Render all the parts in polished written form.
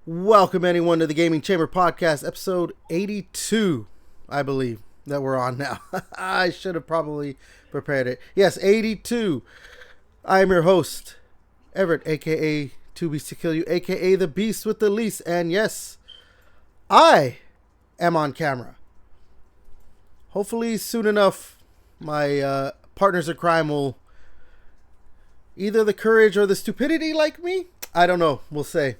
Welcome anyone to the Gaming Chamber Podcast, episode 82, I believe that we're on now. I should have probably prepared it. Yes, 82. I am your host, Everett, aka Two Beasts to Kill You, aka the Beast with the Least, and yes, I am on camera. Hopefully, soon enough, my partners in crime will either the courage or the stupidity like me. I don't know. We'll say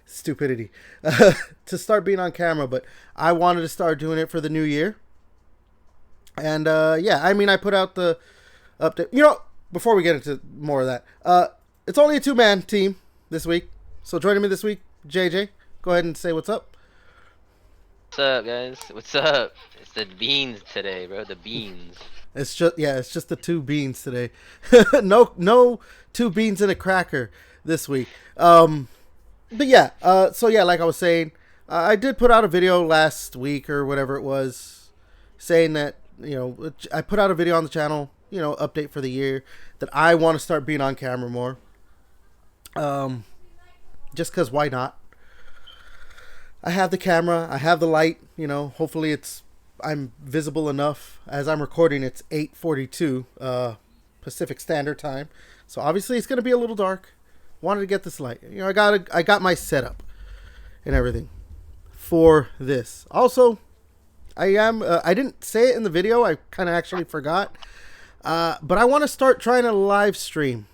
stupidity to start being on camera, but I wanted to start doing it for the new year. And yeah, I mean, I put out the update. Before we get into more of that, it's only a two-man team this week. So joining me this week, JJ, go ahead and say what's up. What's up, guys? What's up? It's the beans today, bro. The beans. It's just the two beans today. No two beans and a cracker this week. But yeah, so yeah, like I was saying, I did put out a video last week or whatever it was, saying that I put out a video on the channel, update for the year, that I want to start being on camera more. Um, just because why not? I have the camera, I have the light. Hopefully I'm visible enough. As I'm recording, it's 8:42 Pacific Standard Time, so obviously it's gonna be a little dark. Wanted to get this light. I got my setup and everything for this. Also, I didn't say it in the video. I kind of actually forgot. But I want to start trying to live stream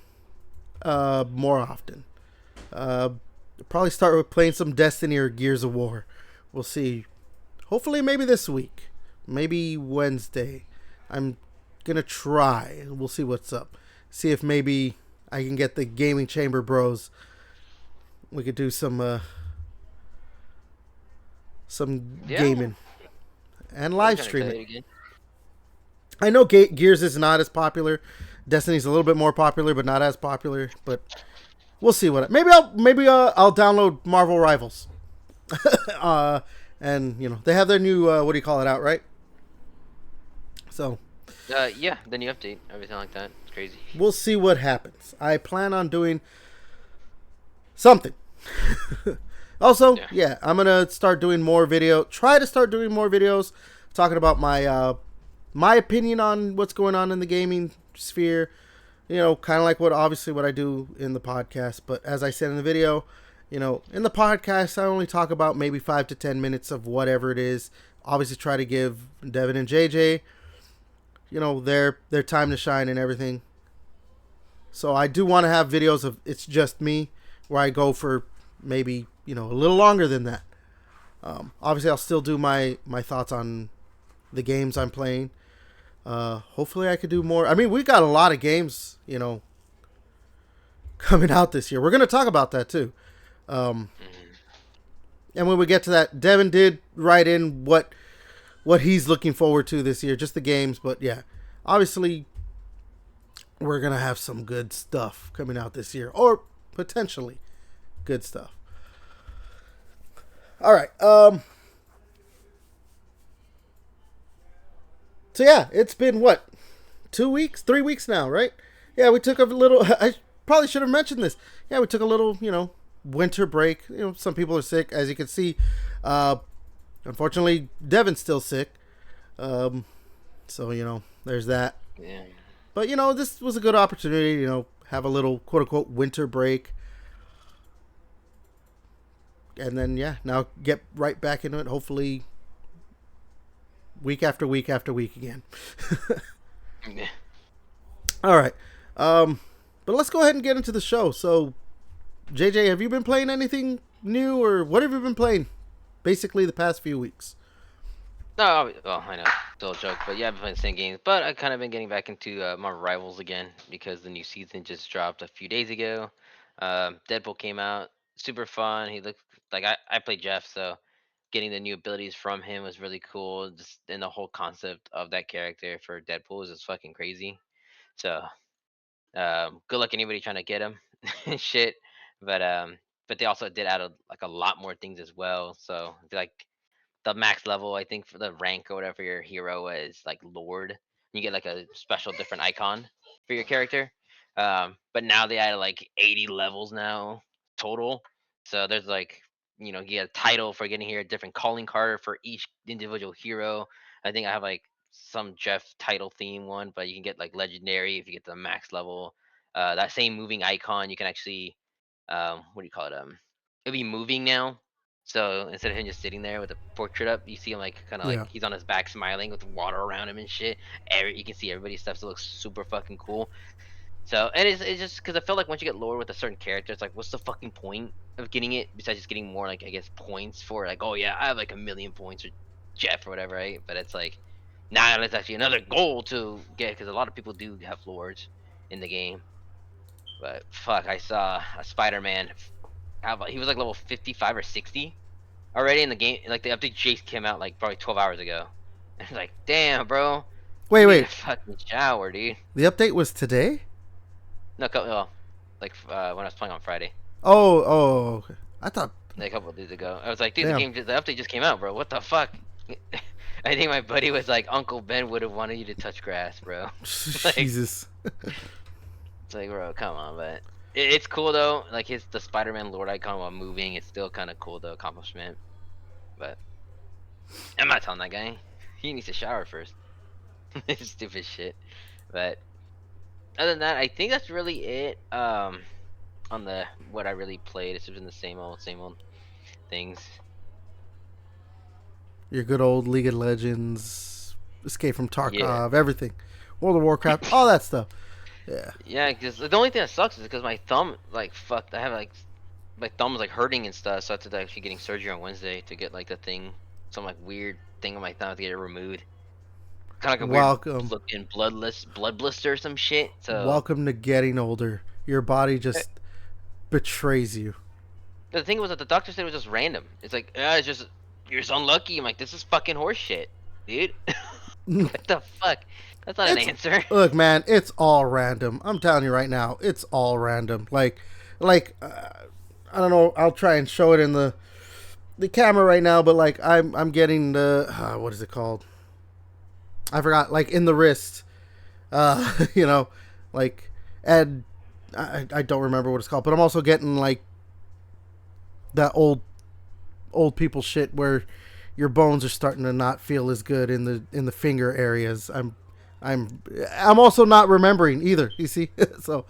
more often. Uh, Probably start with playing some Destiny or Gears of War. We'll see. Hopefully, maybe this week. Maybe Wednesday. I'm gonna try. We'll see what's up. See if maybe I can get the Gaming Chamber Bros. We could do some Yeah, gaming and I'm live kind of stream it. excited again. I know Gears is not as popular. Destiny's a little bit more popular, but not as popular. But we'll see what. Maybe I'll download Marvel Rivals. uh, and they have their new what do you call it out, right? So Yeah, the new update, everything like that. It's crazy. we'll see what happens. I plan on doing something. Also, Yeah. yeah, I'm gonna start doing more video. Try to start doing more videos talking about my opinion on what's going on in the gaming sphere. Kind of like what I do in the podcast. But as I said in the video, in the podcast, I only talk about maybe 5 to 10 minutes of whatever it is. Obviously, try to give Devin and JJ, their time to shine and everything. So I do want to have videos of it's just me, where I go for maybe a little longer than that. Obviously, I'll still do my thoughts on the games I'm playing. Hopefully, I could do more. I mean, we got a lot of games, coming out this year. We're gonna talk about that too. Um, hmm and when we get to that, Devin did write in what he's looking forward to this year, just the games. But yeah, obviously, we're gonna have some good stuff coming out this year, or potentially good stuff. All right. So yeah, it's been what, 2 weeks, 3 weeks now, right? Yeah, we took a little. I probably should have mentioned this. Yeah, we took a little, winter break. Some people are sick, as you can see. Uh, Unfortunately, Devin's still sick. Um, so there's that. Yeah. But this was a good opportunity. Have a little quote unquote winter break, and then yeah, now get right back into it. Hopefully, week after week after week again. Yeah. All right. But let's go ahead and get into the show. So, JJ, have you been playing anything new, or what have you been playing? Basically, the past few weeks. No, well, I know, still a joke, but yeah, I've been playing the same games. But I kind of been getting back into my rivals again because the new season just dropped a few days ago. Deadpool came out, super fun. He looked like I played Jeff, so getting the new abilities from him was really cool. Just and the whole concept of that character for Deadpool is just fucking crazy. So good luck anybody trying to get him and shit. But um, but they also did add like a lot more things as well. So like the max level, I think for the rank or whatever your hero is like Lord, you get like a special different icon for your character. But now they added like 80 levels now total. So there's like you get a title for getting here, a different calling card for each individual hero. I think I have like some Jeff title theme one, but you can get like legendary if you get the max level. That same moving icon, you can actually, what do you call it? It'll be moving now. So instead of him just sitting there with a portrait up, you see him like kind of like Yeah. he's on his back smiling with water around him and shit. You can see everybody's stuff, so it looks super fucking cool. So, and it's just because I feel like once you get lower with a certain character, it's like, what's the fucking point of getting it besides just getting more, like, I guess, points for, like, oh yeah, I have like a million points or Jeff or whatever, right? But it's like, nah, that's actually another goal to get because a lot of people do have lords in the game. But fuck, I saw a Spider-Man he was like level 55 or 60 already in the game. Like the update just came out like probably 12 hours ago. And like, damn, bro, Wait, you need a wait. fucking shower, dude. The update was today? No, like when I was playing on Friday. Oh, oh. Okay. I thought. Like a couple of days ago. I was like, dude, Damn. the update just came out, bro. What the fuck? I think my buddy was like, Uncle Ben would have wanted you to touch grass, bro. Like, Jesus. it's like, bro, come on, but it's cool though. Like the Spider-Man Lord icon while moving, it's still kind of cool, the accomplishment. But I'm not telling that guy. He needs to shower first. It's stupid shit. But other than that, I think that's really it. On the what I really played, it's just been the same old things. Your good old League of Legends, Escape from Yeah. Tarkov, everything. World of Warcraft, all that stuff. Yeah. Yeah, because the only thing that sucks is because my thumb, like, fucked. I have like my thumb's like hurting and stuff, so I have to actually getting surgery on Wednesday to get like the thing, some like weird thing on my thumb to get it removed. Kind of like a weird Welcome. looking blood blister or some shit. So Welcome to getting older. Your body just betrays you. the thing was that the doctor said it was just random. It's like, it's just you're just unlucky. I'm like, this is fucking horse shit, dude. What the fuck? That's not an answer. Look, man, it's all random. I'm telling you right now, it's all random. I don't know. I'll try and show it in the camera right now, but like I'm getting the what is it called? I forgot. Like in the wrist, you know, like and I don't remember what it's called, but I'm also getting like that old people shit where your bones are starting to not feel as good in the finger areas. I'm also not remembering either. You see, so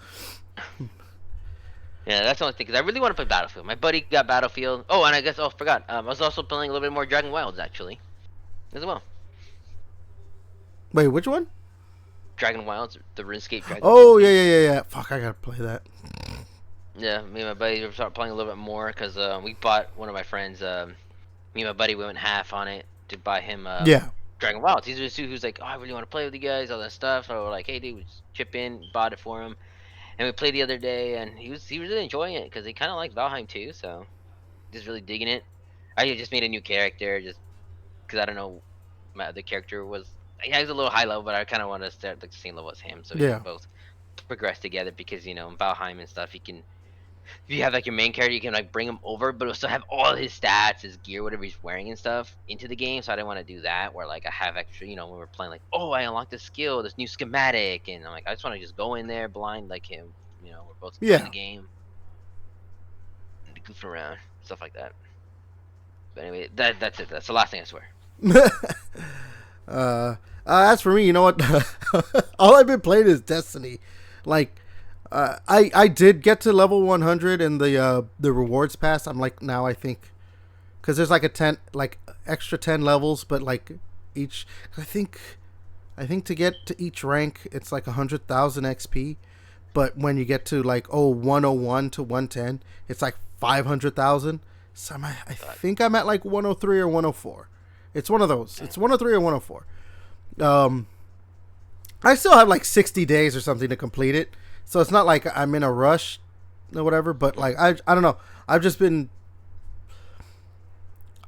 Yeah, that's the only thing. Because I really want to play Battlefield. My buddy got Battlefield. Oh, and I guess forgot. I was also playing a little bit more Dragon Wilds actually, as well. wait, which one? Dragon Wilds, the RuneScape Dragon Oh Wilds. yeah. Fuck, I gotta play that. Yeah, me and my buddy started playing a little bit more because we bought one of my friends. Me and my buddy we went half on it to buy him Yeah, Dragon Wilds. He's just who's like, oh, I really want to play with you guys, all that stuff. So we're like, hey, dude, just chip in, bought it for him, and we played the other day, and he was really enjoying it because he kind of likes Valheim too, so just really digging it. I just made a new character just because I don't know my other character was. Yeah, he's a little high level, but I kind of want to start like the same level as him, so we yeah, can both progress together. Because in Valheim and stuff, you can if you have like your main character, you can like bring him over, but it'll still have all his stats, his gear, whatever he's wearing and stuff into the game. So I didn't want to do that where like I have extra, when we're playing like, oh, I unlocked this skill, this new schematic, and I'm like, I just want to just go in there blind like him. We're both enjoying yeah. the game and goofing around, stuff like that. But anyway, that's it. That's the last thing I swear. As for me, you know what? All I've been playing is Destiny. Like, I did get to level 100 in the rewards pass. I'm like now I think because there's like a 10 like extra 10 levels, but like each I think to get to each rank it's like 100,000 XP. But when you get to like 101 to 110, it's like 500,000. So I think I'm at like 103 or 104. It's one of those. It's 103 or 104. I still have like 60 days or something to complete it. So it's not like I'm in a rush or whatever, but like I don't know. I've just been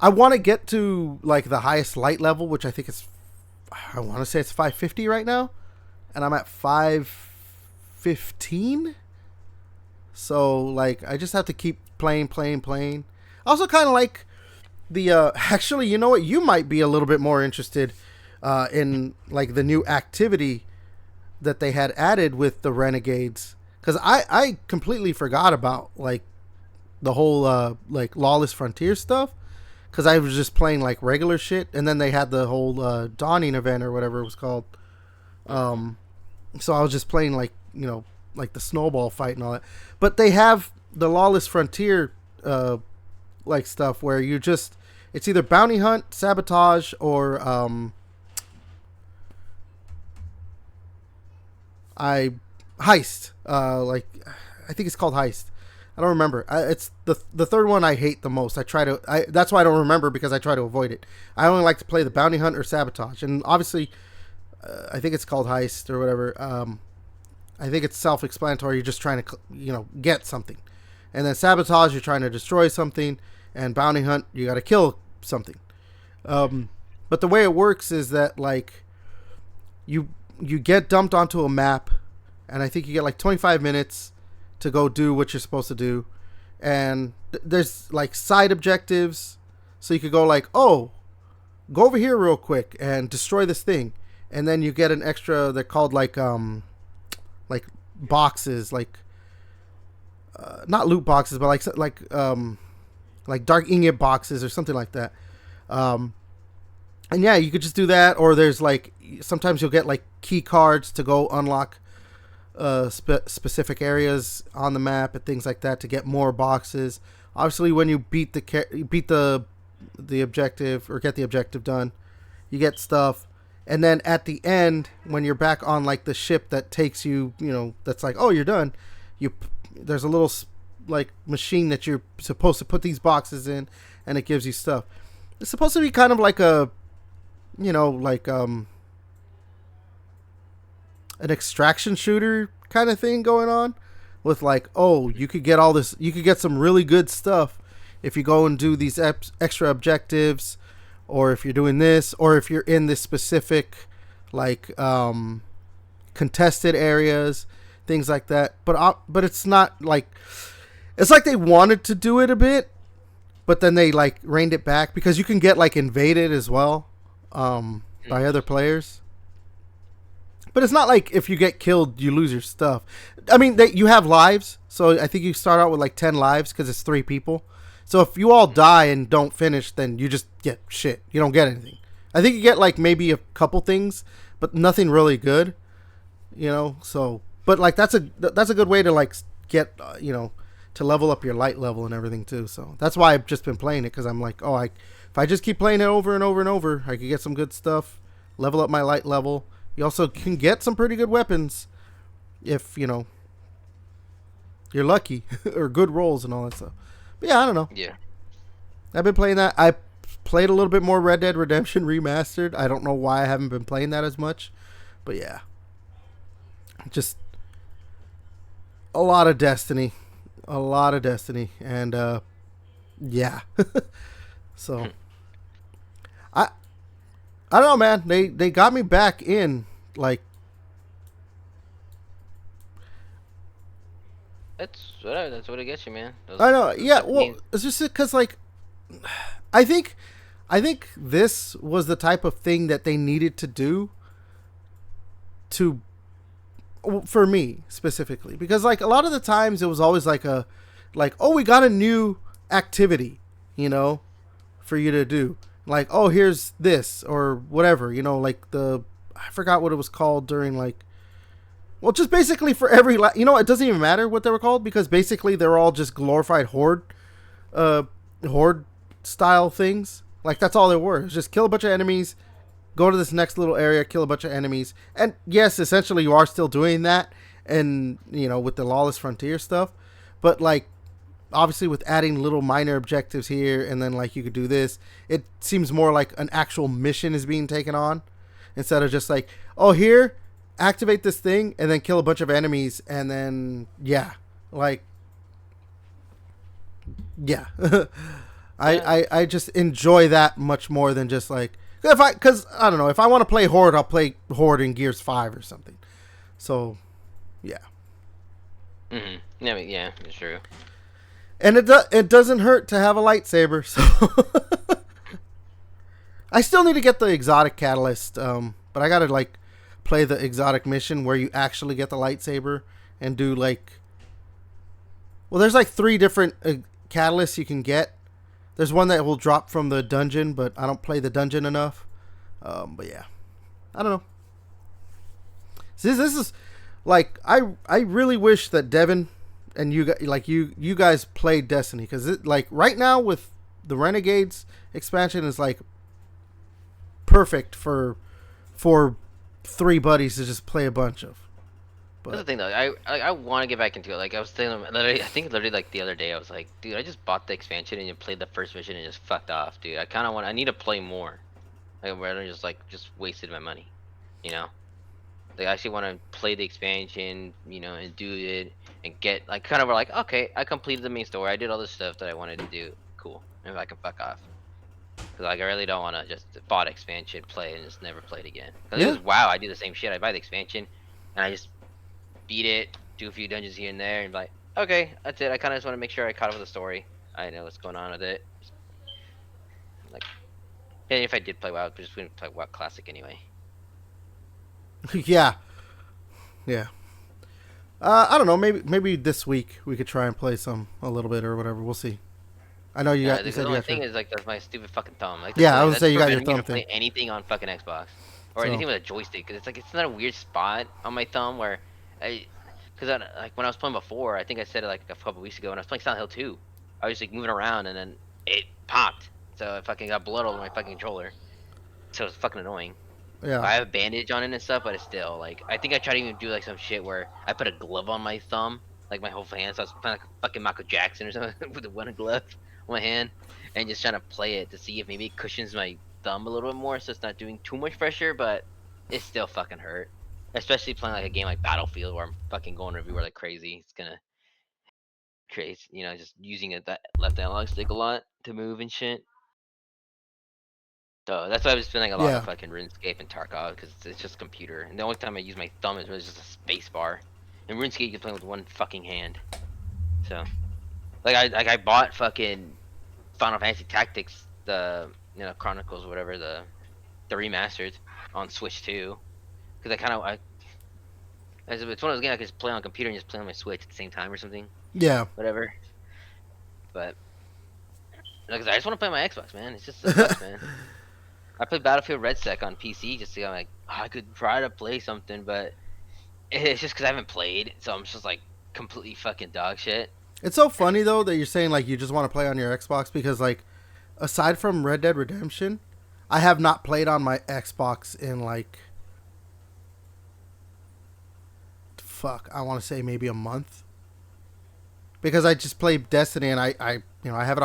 I want to get to like the highest light level, which I think is I want to say it's 550 right now, and I'm at 515. So like I just have to keep playing. I also kind of like the actually, you know what? You might be a little bit more interested in like the new activity that they had added with the Renegades, because I completely forgot about like the whole like Lawless Frontier stuff, because I was just playing like regular shit, and then they had the whole Dawning event or whatever it was called. So I was just playing like like the snowball fight and all that. But they have the Lawless Frontier like stuff where it's either bounty hunt, sabotage, or heist. Like I think it's called heist. I don't remember. It's the third one I hate the most. That's why I don't remember, because I try to avoid it. I only like to play the bounty hunt or sabotage, and obviously, I think it's called heist or whatever. I think it's self-explanatory. You're just trying to get something, and then sabotage, you're trying to destroy something, and bounty hunt, you got to kill something. But the way it works is that like you get dumped onto a map, and I think you get like 25 minutes to go do what you're supposed to do, and there's like side objectives, so you could go like, oh, go over here real quick and destroy this thing, and then you get an extra. They're called like boxes, like not loot boxes, but like dark ingot boxes or something like that. And yeah, you could just do that, or there's like sometimes you'll get like key cards to go unlock specific areas on the map and things like that to get more boxes. Obviously, when you beat the objective or get the objective done, you get stuff. And then at the end, when you're back on like the ship that takes you, that's like, oh, you're done. There's a little like machine that you're supposed to put these boxes in, and it gives you stuff. It's supposed to be kind of like a, an extraction shooter kind of thing going on, with like, oh, you could get all this, you could get some really good stuff if you go and do these extra objectives, or if you're doing this, or if you're in this specific like contested areas, things like that. But it's not like, it's like they wanted to do it a bit, but then they like reined it back, because you can get like invaded as well by other players. But it's not like if you get killed, you lose your stuff. I mean, you have lives, so I think you start out with like 10 lives because it's 3 people. So if you all die and don't finish, then you just get shit. You don't get anything. I think you get like maybe a couple things, but nothing really good. So but like that's a good way to like get to level up your light level and everything too. So that's why I've just been playing it, because I'm like, oh, if I just keep playing it over and over and over, I could get some good stuff, level up my light level. You also can get some pretty good weapons if, you're lucky, or good rolls and all that stuff. But yeah, I don't know. Yeah. I've been playing that. I played a little bit more Red Dead Redemption Remastered. I don't know why I haven't been playing that as much. But yeah. Just a lot of Destiny. A lot of Destiny. And, yeah. So, I don't know, man. They got me back in, like. That's whatever. That's what it gets you, man. I know. Yeah. Well, it's just because, like, I think this was the type of thing that they needed to do. For me specifically, because like a lot of the times it was always like oh, we got a new activity, for you to do. Like, oh, here's this or whatever, like I forgot what it was called during like, well, just basically for every, it doesn't even matter what they were called, because basically they're all just glorified horde style things. Like that's all they were. It's just kill a bunch of enemies, go to this next little area, kill a bunch of enemies. And yes, essentially you are still doing that, and with the Lawless Frontier stuff, but like obviously with adding little minor objectives here, and then like you could do this, it seems more like an actual mission is being taken on, instead of just like, oh, here, activate this thing and then kill a bunch of enemies, and then yeah. I just enjoy that much more than just like, because I don't know, if I want to play Horde, I'll play Horde in Gears 5 or something. So yeah. Yeah, it's true. And it doesn't hurt to have a lightsaber, so I still need to get the exotic catalyst, but I gotta like play the exotic mission where you actually get the lightsaber and do like, well, there's like 3 different catalysts you can get. There's one that will drop from the dungeon, but I don't play the dungeon enough. But yeah, I don't know. This is like I really wish that Devin and you guys played Destiny, because it, like, right now with the Renegades expansion is like perfect for three buddies to just play a bunch of. That's the But thing though. I want to get back into it. Like I was thinking, literally, I think literally like the other day, I was like, dude, I just bought the expansion and you played the first mission and just fucked off, dude. I kind of want. I need to play more. Like rather than just wasted my money, you know. Like I actually want to play the expansion, you know, and do it and get like kind of like, okay, I completed the main story. I did all the stuff that I wanted to do. Cool. Maybe I can fuck off. Cause like I really don't want to just bought expansion, play, and just never play it again. Cause this yeah, is WoW. I do the same shit. I buy the expansion, and I just beat it, do a few dungeons here and there, and be like, okay, that's it. I kind of just want to make sure I caught up with the story. I know what's going on with it. Like, and if I did play WoW, I just wouldn't play WoW Classic anyway. yeah, yeah. I don't know. Maybe this week we could try and play some a little bit or whatever. We'll see. I know you Yeah, got. You the said you only got thing your. is like that's my stupid fucking thumb. Like Yeah, I was gonna that's say you got your preventing me thumb to thing. play anything on fucking Xbox or So anything with a joystick. Cause it's like it's not a weird spot on my thumb where I, cause like when I was playing before, I think I said it like a couple weeks ago when I was playing Silent Hill 2, I was like moving around and then it popped, so I fucking got blood all over my fucking controller. So it's fucking annoying. yeah, I have a bandage on it and stuff, but it's still like I think I tried to even do like some shit where I put a glove on my thumb, like my whole hand, so I was playing like fucking Michael Jackson or something with a one glove on my hand, and just trying to play it to see if maybe it cushions my thumb a little bit more, so it's not doing too much pressure, but it still fucking hurt. Especially playing like a game like Battlefield where I'm fucking going everywhere like crazy. It's gonna create, you know, just using it that left analog stick a lot to move and shit. So that's why I've been spending a lot of yeah. fucking RuneScape and Tarkov because it's just computer. And the only time I use my thumb is really just a space bar. In RuneScape, you can play with one fucking hand. So, I bought fucking Final Fantasy Tactics, the Chronicles or whatever, the remastered on Switch too. Because I kind of it's one of those games I could just play on computer and just play on my Switch at the same time or something, Yeah. whatever. But like, I just want to play my Xbox, man. It just it sucks, man. I played Battlefield Red Sec on PC just to, I'm like, oh, I could try to play something, but it's just because I haven't played, so I'm just like completely fucking dog shit. It's so funny though that you're saying like you just want to play on your Xbox, because like aside from Red Dead Redemption, I have not played on my Xbox in like, fuck, I want to say maybe a month, because I just play Destiny and I have it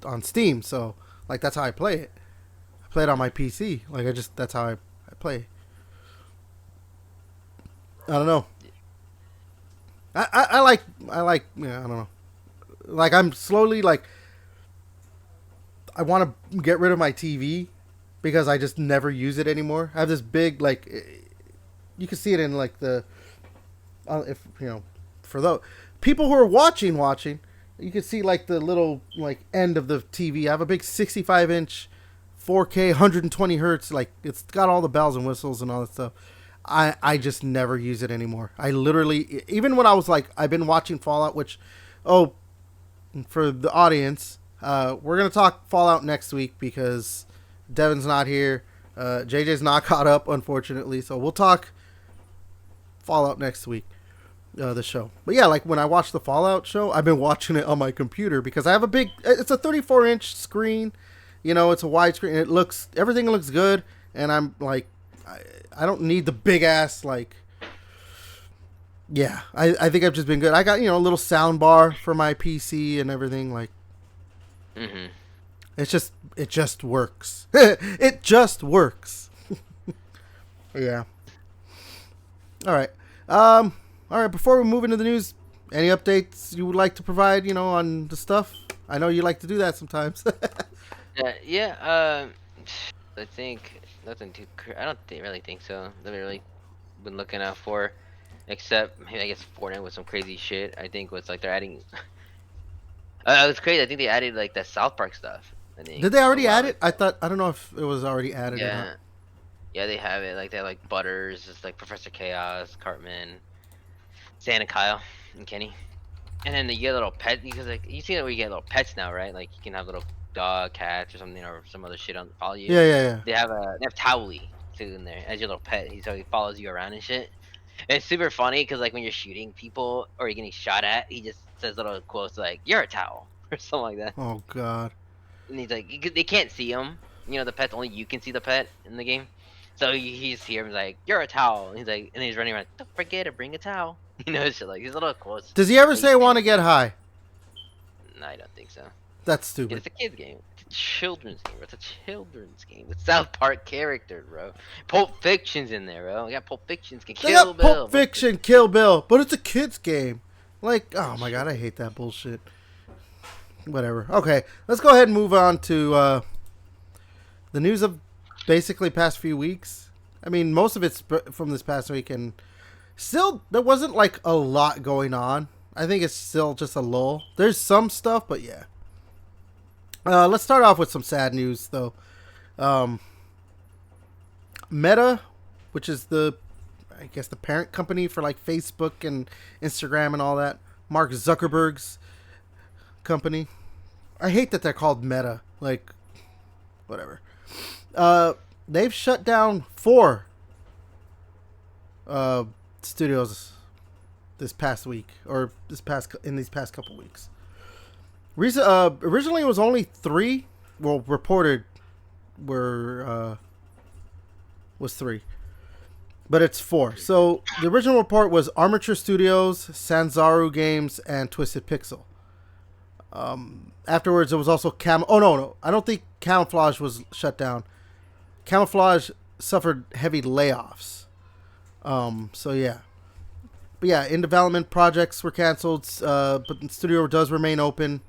on Steam, so like that's how I play it. I play it on my PC. Like that's how I play. I don't know. I like yeah, I don't know. Like I'm slowly like I want to get rid of my TV because I just never use it anymore. I have this big like you can see it in like the if you know, for those people who are watching, you can see like the little like end of the TV. I have a big 65-inch 4K 120 hertz, like it's got all the bells and whistles and all that stuff. I just never use it anymore. I literally, even when I was like, I've been watching Fallout, which, oh, for the audience, we're going to talk Fallout next week because Devin's not here. JJ's not caught up, unfortunately. So we'll talk Fallout next week, the show. But yeah, like when I watch the Fallout show, I've been watching it on my computer because I have it's a 34-inch screen. You know, it's a widescreen. Everything looks good. And I'm like, I don't need the big ass, like, yeah, I think I've just been good. I got, a little sound bar for my PC and everything. Like, Mm-hmm. it just works. It just works. Yeah. All right. All right. Before we move into the news, any updates you would like to provide, on the stuff? I know you like to do that sometimes. Yeah. I think nothing too. I don't really think so. That we really been looking out for, except maybe I guess Fortnite with some crazy shit. I think what's like they're adding. It's crazy. I think they added like the South Park stuff. I think Did they a already while add ago. it? I don't know if it was already added or not. Yeah. Yeah, they have it. Like they have like Butters, just like Professor Chaos, Cartman, Santa Kyle, and Kenny. And then you get little pet because like you see that where you get little pets now, right? Like you can have little dog, cats, or something, or some other shit on follow you. Yeah, yeah, yeah. They have Towley too in there as your little pet. He follows you around and shit. And it's super funny because like when you're shooting people or you're getting shot at, he just says little quotes like "You're a towel" or something like that. Oh God. And he's like, they can't see him. You know, the pet's only you can see the pet in the game. So he just hears him like, "You're a towel." And he's like, and he's running around. Don't forget to bring a towel. You know, shit like these little quotes. Does he ever That you say see. want to get high? No, I don't think so. That's stupid. It's a kids game. It's a children's game. Bro. It's a children's game with South Park characters, bro. Pulp Fiction's in there, bro. We got Pulp Fiction's can They Kill got Bill. Pulp Fiction, Kill Bill, but it's a kids game. Like, oh my God, I hate that bullshit. Whatever. Okay, let's go ahead and move on to the news of basically past few weeks. I mean, most of it's from this past week, and still there wasn't like a lot going on. I think it's still just a lull. There's some stuff, but yeah. Let's start off with some sad news, though. Meta, which is I guess the parent company for like Facebook and Instagram and all that, Mark Zuckerberg's company. I hate that they're called Meta. Like, whatever. They've shut down 4 studios this past week, or in these past couple weeks. Originally it was only 3. Well, reported was 3, but it's 4. So the original report was Armature Studios, Sanzaru Games, and Twisted Pixel. Afterwards, it was also Oh no, I don't think Camouflage was shut down. Camouflage suffered heavy layoffs. So yeah. But yeah, in development projects were canceled, but the studio does remain open.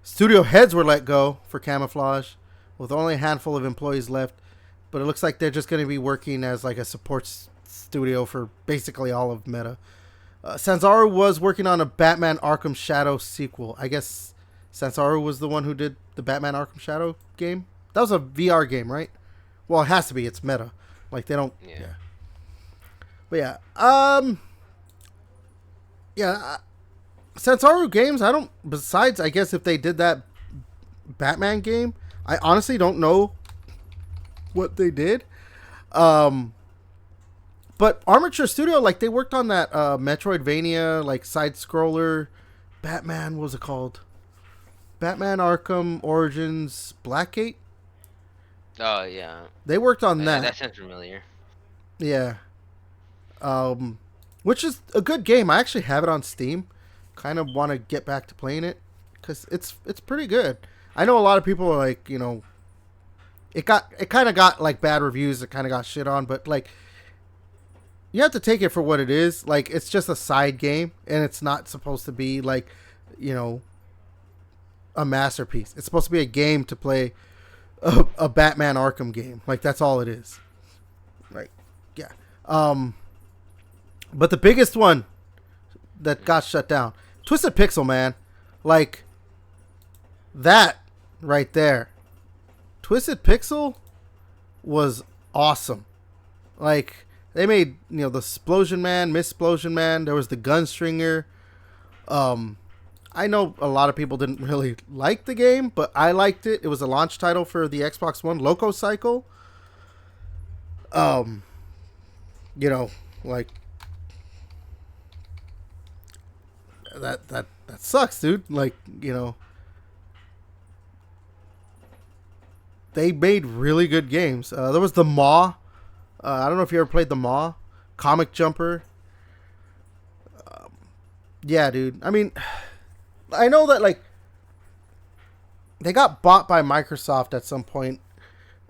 Studio heads were let go for Camouflage, with only a handful of employees left. But it looks like they're just going to be working as like a support studio for basically all of Meta. Sanzaru was working on a Batman Arkham Shadow sequel. I guess Sanzaru was the one who did the Batman Arkham Shadow game. That was a VR game, right? Well, it has to be. It's Meta. Like, they don't... Yeah. But yeah. Yeah. Sanzaru Games, I don't... Besides, I guess if they did that Batman game, I honestly don't know what they did. But Armature Studio, like, they worked on that Metroidvania, like, side-scroller Batman, what was it called? Batman Arkham Origins Blackgate? Oh, yeah. They worked on that. That sounds familiar. Yeah. Which is a good game. I actually have it on Steam. Kind of want to get back to playing it, because it's pretty good. I know a lot of people are like, you know, it kind of got, like, bad reviews. It kind of got shit on, but, like, you have to take it for what it is. Like, it's just a side game, and it's not supposed to be, like, you know, a masterpiece. It's supposed to be a game to play, a Batman Arkham game. Like, that's all it is. Right. Yeah. But the biggest one that got shut down, Twisted Pixel, man. Like, that right there. Twisted Pixel was awesome. Like, they made, you know, the Splosion Man, Miss Splosion Man. There was the Gunstringer. I know a lot of people didn't really like the game, but I liked it. It was a launch title for the Xbox One, Loco Cycle. You know, like, that sucks, dude. Like, you know, they made really good games. There was the Maw. I don't know if you ever played the Maw. Comic Jumper. Yeah, dude. I mean, I know that, like, they got bought by Microsoft at some point.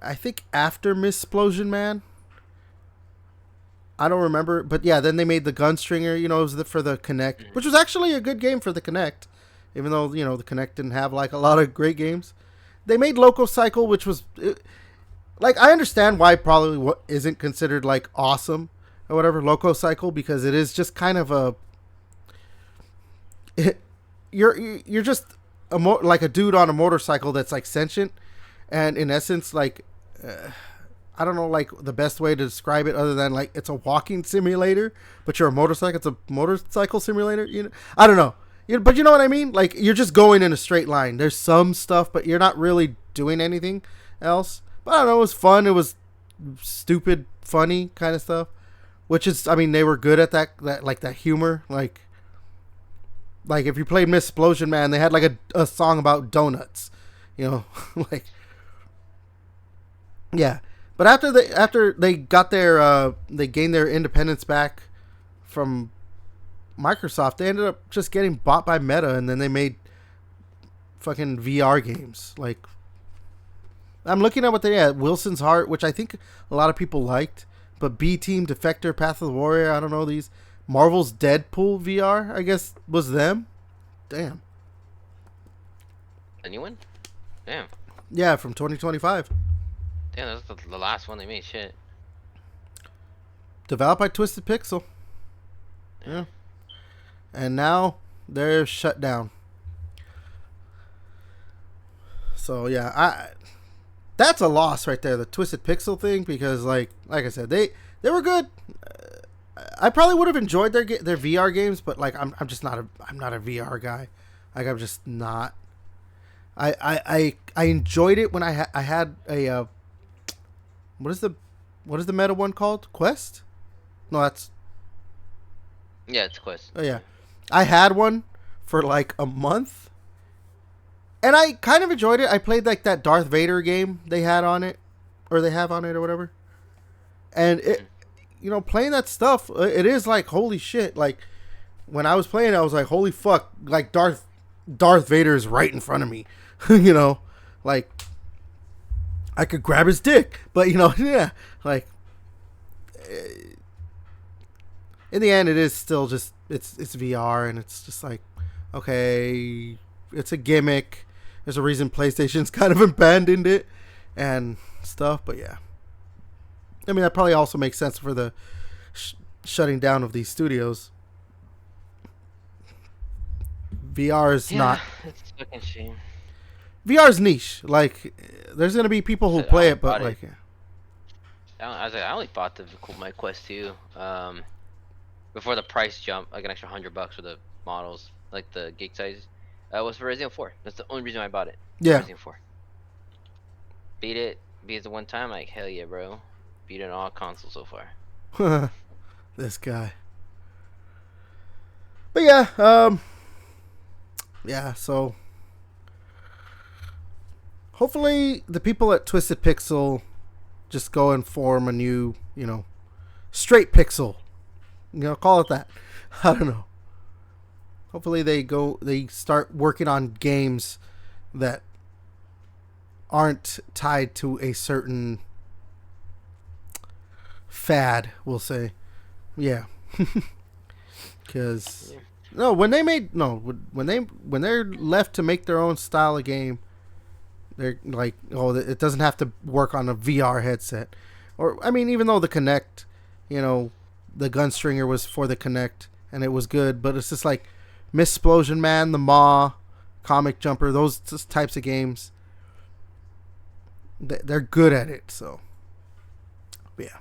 I think after Miss Splosion Man. I don't remember. But yeah, then they made the Gunstringer, you know, it was for the Kinect, which was actually a good game for the Kinect. Even though, you know, the Kinect didn't have, like, a lot of great games. They made Loco Cycle, which was... Like, I understand why probably what isn't considered, like, awesome or whatever, Loco Cycle, because it is just kind of a... You're just like a dude on a motorcycle that's, like, sentient, and in essence, like, I don't know, like, the best way to describe it other than, like, it's a walking simulator, but you're a motorcycle. It's a motorcycle simulator, you know? I don't know. But you know what I mean? Like you're just going in a straight line. There's some stuff, but you're not really doing anything else. But I don't know. It was fun. It was stupid, funny kind of stuff. Which is, I mean, they were good at that humor. Like if you played Miss Explosion Man, they had like a song about donuts. You know, like yeah. But after they got their they gained their independence back from Microsoft, they ended up just getting bought by Meta, and then they made fucking VR games. Like I'm looking at what they had. Wilson's Heart, which I think a lot of people liked, but B Team, Defector, Path of the Warrior, I don't know these. Marvel's Deadpool VR, I guess, was them. Damn. A new one? Damn. Yeah, from 2025. Damn, that's the last one they made. Shit. Developed by Twisted Pixel. Yeah. And now they're shut down. So yeah, that's a loss right there, the Twisted Pixel thing, because like I said, they were good. I probably would have enjoyed their VR games, but like I'm not a VR guy. Like I'm just not. I enjoyed it when I had a what is the meta one called? Quest? No, that's Yeah, it's Quest. oh yeah. I had one for like a month, and I kind of enjoyed it. I played like that Darth Vader game they had on it, or they have on it, or whatever. And it, you know, playing that stuff, it is like holy shit. Like when I was playing, I was like, holy fuck! Like Darth Vader is right in front of me. You know, like I could grab his dick, but you know, yeah, like. In the end, it is still just it's VR, and it's just like, okay, it's a gimmick. There's a reason PlayStation's kind of abandoned it and stuff, but yeah. I mean, that probably also makes sense for the shutting down of these studios. VR is not. It's a fucking shame. VR is niche. Like, there's gonna be people who play it, but like, I only bought my Quest 2. Before the price jump, like an extra $100 for the models, like the gig size, was for Resident 4. That's the only reason I bought it. Yeah. Resident 4. Beat it the one time, like hell yeah, bro. Beat it on all consoles so far. This guy. But yeah, yeah. So hopefully the people at Twisted Pixel just go and form a new, you know, Straight Pixel. You know, call it that. I don't know. Hopefully they start working on games that aren't tied to a certain fad, we'll say. Yeah. Cuz when they're left to make their own style of game, they're like, oh, it doesn't have to work on a VR headset. Or I mean, even though the Kinect, you know, the Gunstringer was for the Kinect, and it was good, but it's just like Miss Explosion Man, the Maw, Comic Jumper, those types of games. They're good at it, so yeah.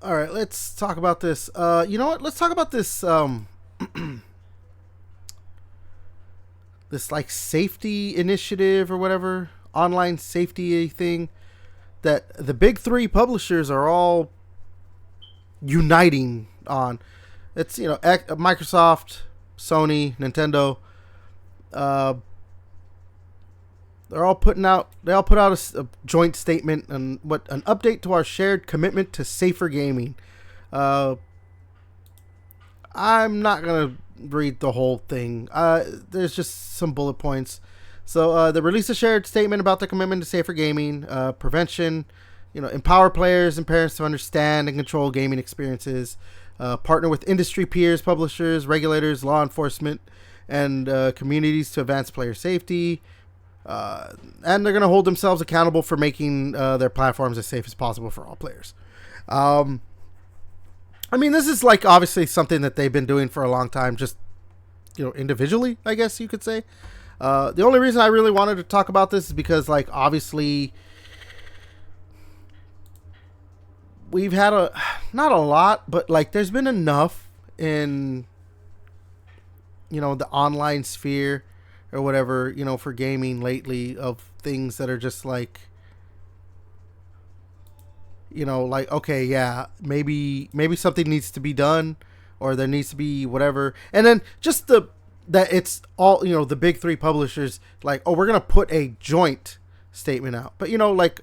All right, let's talk about this. You know what? Let's talk about this. This like safety initiative or whatever, online safety thing that the big three publishers are all uniting on. It's, you know, Microsoft, Sony, Nintendo. They all put out a joint statement on an update to our shared commitment to safer gaming. I'm not gonna read the whole thing. There's just some bullet points. So they released a shared statement about the commitment to safer gaming, prevention, you know, empower players and parents to understand and control gaming experiences, partner with industry peers, publishers, regulators, law enforcement, and communities to advance player safety. And they're going to hold themselves accountable for making their platforms as safe as possible for all players. I mean, this is like obviously something that they've been doing for a long time, just, you know, individually, I guess you could say. The only reason I really wanted to talk about this is because, like, obviously we've had not a lot, but like there's been enough in the online sphere or whatever, for gaming lately, of things that are just like, like, okay, yeah, maybe something needs to be done, or there needs to be whatever. And then just that it's all, the big three publishers, like, oh, we're going to put a joint statement out. But, like,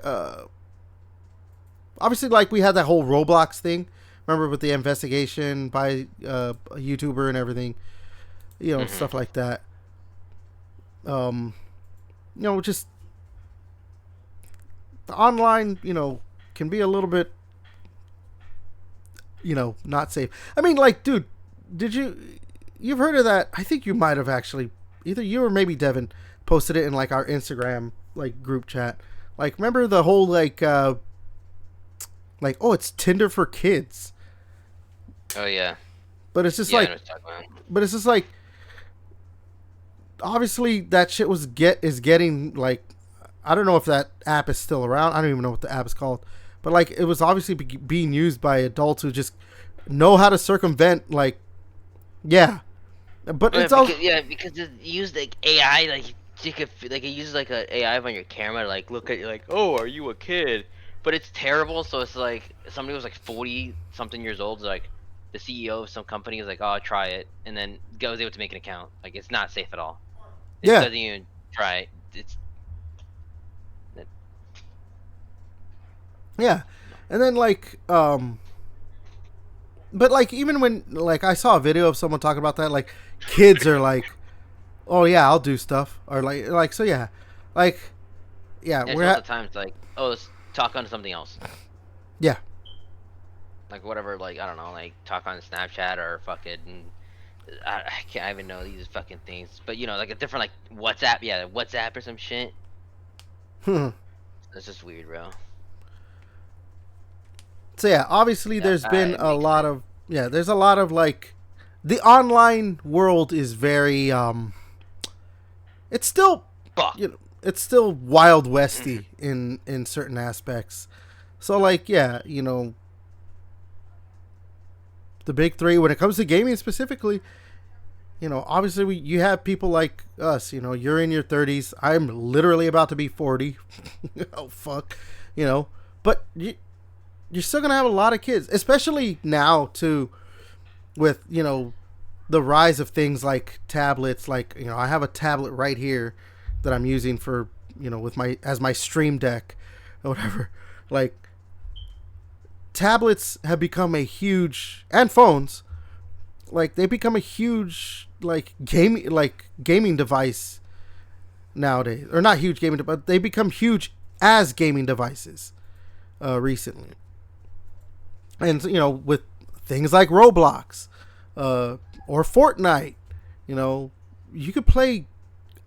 obviously, like, we had that whole Roblox thing. Remember, with the investigation by a YouTuber and everything, Hmm. stuff like that. Just the online, can be a little bit, not safe. I mean, like, dude, you've heard of that? I think you might have actually, either you or maybe Devin posted it in like our Instagram like group chat. Like, remember the whole like, oh, it's Tinder for kids, Oh yeah, but it's just yeah. I know like, what you're talking about. but it's just like, obviously that shit is getting like, I don't know if that app is still around. I don't even know what the app is called, but like, it was obviously being used by adults who just know how to circumvent, like, yeah, but Yeah, it's all, because it used like AI, like you could like it uses like a AI on your camera to like look at you like, oh, are you a kid? But it's terrible. So it's like somebody was like 40 something years old, like the CEO of some company was like, oh, I'll try it, and then goes able to make an account. Like it's not safe at all. It yeah, doesn't even try it. It's it, yeah, no. and then like, but like, even when, like, I saw a video of someone talking about that, like, kids are like, oh yeah, I'll do stuff, or like, so yeah, like, yeah, And it's most of the time it's like, oh, let's talk on something else. yeah, Like whatever, like I don't know, like talk on Snapchat or fucking I can't even know these fucking things, but like a different like WhatsApp, yeah, WhatsApp or some shit. so That's just weird, bro. yeah, obviously Yeah, there's been it a makes lot sense. of, yeah, there's a lot of like, the online world is very, it's still, Fuck. it's still wild Mhm. westy in certain aspects. So like, yeah, the big three when it comes to gaming specifically, obviously you have people like us. You're in your 30s. I'm literally about to be 40. Oh fuck, but you're still gonna have a lot of kids, especially now too, with the rise of things like tablets. Like, I have a tablet right here that I'm using for, with my as my stream deck or whatever. Like, tablets have become a huge, and phones, like, they become a huge gaming device nowadays, or not huge gaming, but they become huge as gaming devices recently. And with things like Roblox, or Fortnite, you know you could play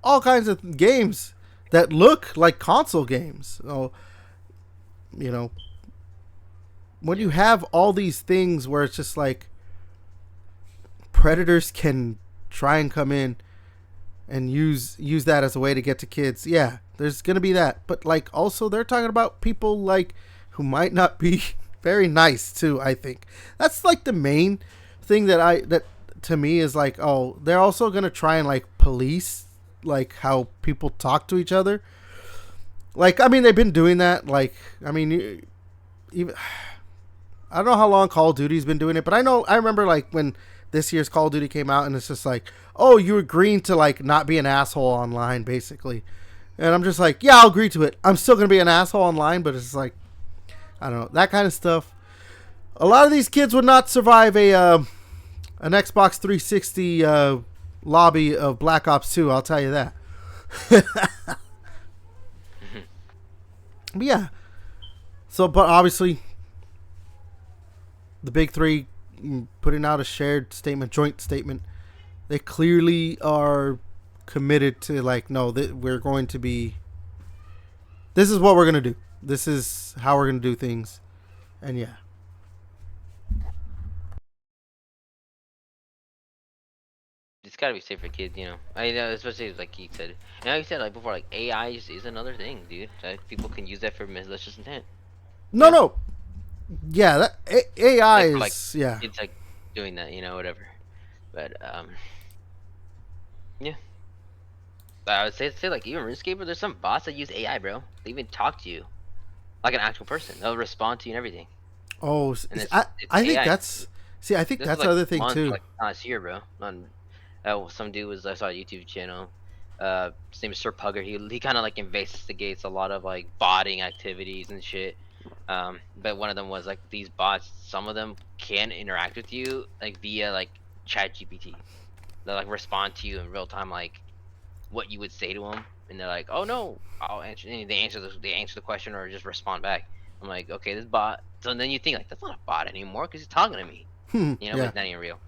all kinds of games that look like console games. So, you know when you Yeah. have all these things where it's just like, predators can try and come in and use that as a way to get to kids. Yeah, there's gonna be that, but like, also they're talking about people like who might not be very nice too. I think that's like the main thing that to me is like, oh, they're also gonna try and like police like how people talk to each other. Like, I mean, they've been doing that. Like, I mean, even I don't know how long Call of Duty's been doing it, but I remember like when this year's Call of Duty came out, and it's just like, oh, you agreeing to like not be an asshole online, basically. And I'm just like, yeah, I'll agree to it. I'm still gonna be an asshole online, but it's like, I don't know, that kind of stuff. A lot of these kids would not survive an Xbox 360 lobby of Black Ops 2. I'll tell you that. But yeah, so, but obviously the big three, putting out a shared statement, joint statement. They clearly are committed to like, no, we're going to be. This is what we're gonna do. This is how we're gonna do things, and yeah, It's gotta be safe for kids, I know, especially like you said, and like you said like before, like AI is another thing, dude. Like, people can use that for malicious intent. You no, know, no, yeah, that AI like for like is, yeah, kids like doing that, whatever. But Yeah, I would say like even RuneScape, there's some bots that use AI, bro. They even talk to you like an actual person. They'll respond to you and everything, Oh, and it's I think AI. that's see. I think This was that's like the other thing months, too. like last year, bro. On some dude was I saw a YouTube channel. His name is Sir Pugger. He kind of like investigates a lot of like botting activities and shit. But one of them was like these bots. Some of them can interact with you like via like Chat GPT. They'll like respond to you in real time, like what you would say to them, and they're like, "Oh no, I'll answer." And they answer the question or just respond back. I'm like, okay, this bot. So then you think like that's not a bot anymore because he's talking to me, but Yeah, it's not even real.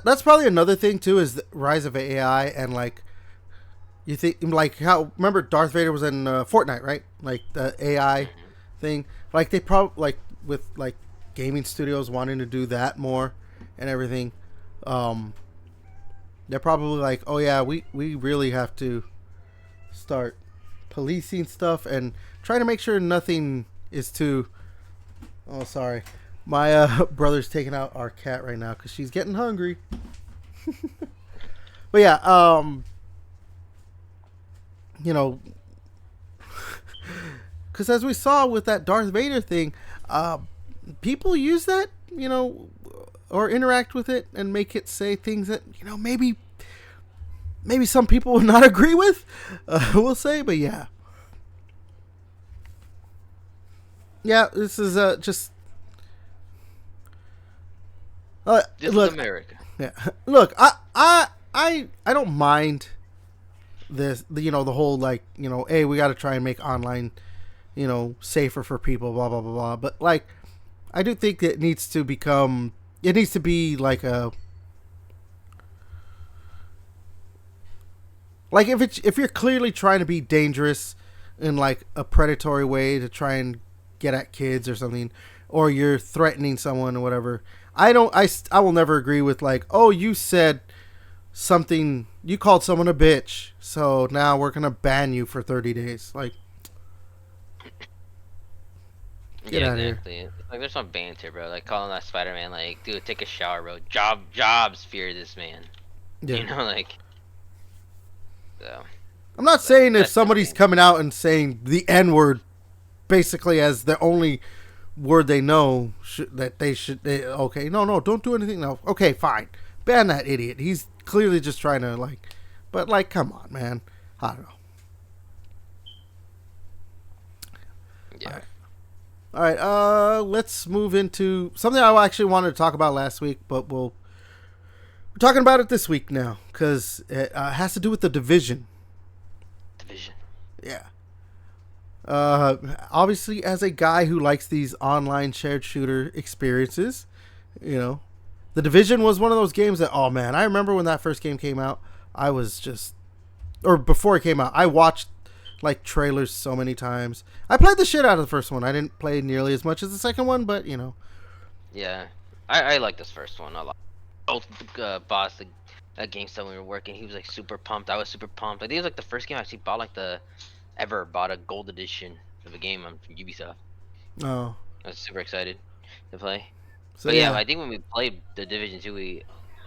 that's probably another thing too is the rise of AI and like you think like how remember Darth Vader was in Fortnite, right? Like the AI Hmm. thing. Like they probably like with like gaming studios wanting to do that more and everything. Um, they're probably like, oh yeah, we really have to start policing stuff and trying to make sure nothing is too. Oh, sorry, my brother's taking out our cat right now because she's getting hungry. But yeah, you know, because as we saw with that Darth Vader thing, uh, people use that, or interact with it and make it say things that maybe some people would not agree with. We'll say, but yeah, yeah. This is just This is look, America. yeah, look. I don't mind this. The whole like hey, we got to try and make online safer for people. Blah blah blah blah. But like, I do think it needs to become. It needs to be like if you're clearly trying to be dangerous in like a predatory way to try and get at kids or something, or you're threatening someone or whatever. I will never agree with like, oh, you said something, you called someone a bitch, so now we're gonna ban you for 30 days. Like, get Yeah, out of here. exactly. Like there's some banter, bro. Like calling that Spider-Man, like, dude, take a shower, bro. Jobs fear this man. Yeah. Like so. I'm not But saying if that's just somebody's banter. coming out and saying the N word basically as the only word they know that okay, no, don't do anything. No, okay, fine, ban that idiot. He's clearly just trying to like, but like, come on, man. I don't know. All Yeah. right, all right. Let's move into something I actually wanted to talk about last week, but we're talking about it this week now because it has to do with the division. Division. Yeah. Obviously, as a guy who likes these online shared shooter experiences, the Division was one of those games that, oh man, I remember when that first game came out, I was just, or before it came out, I watched like trailers so many times. I played the shit out of the first one. I didn't play nearly as much as the second one, but Yeah. I like this first one a lot. Both boss the GameStop when we were working, he was like super pumped. I was super pumped. I think it was like the first game I actually bought like the ever bought a gold edition of a game from Ubisoft. oh, I was super excited to play. so But yeah, yeah, I think when we played the Division 2, we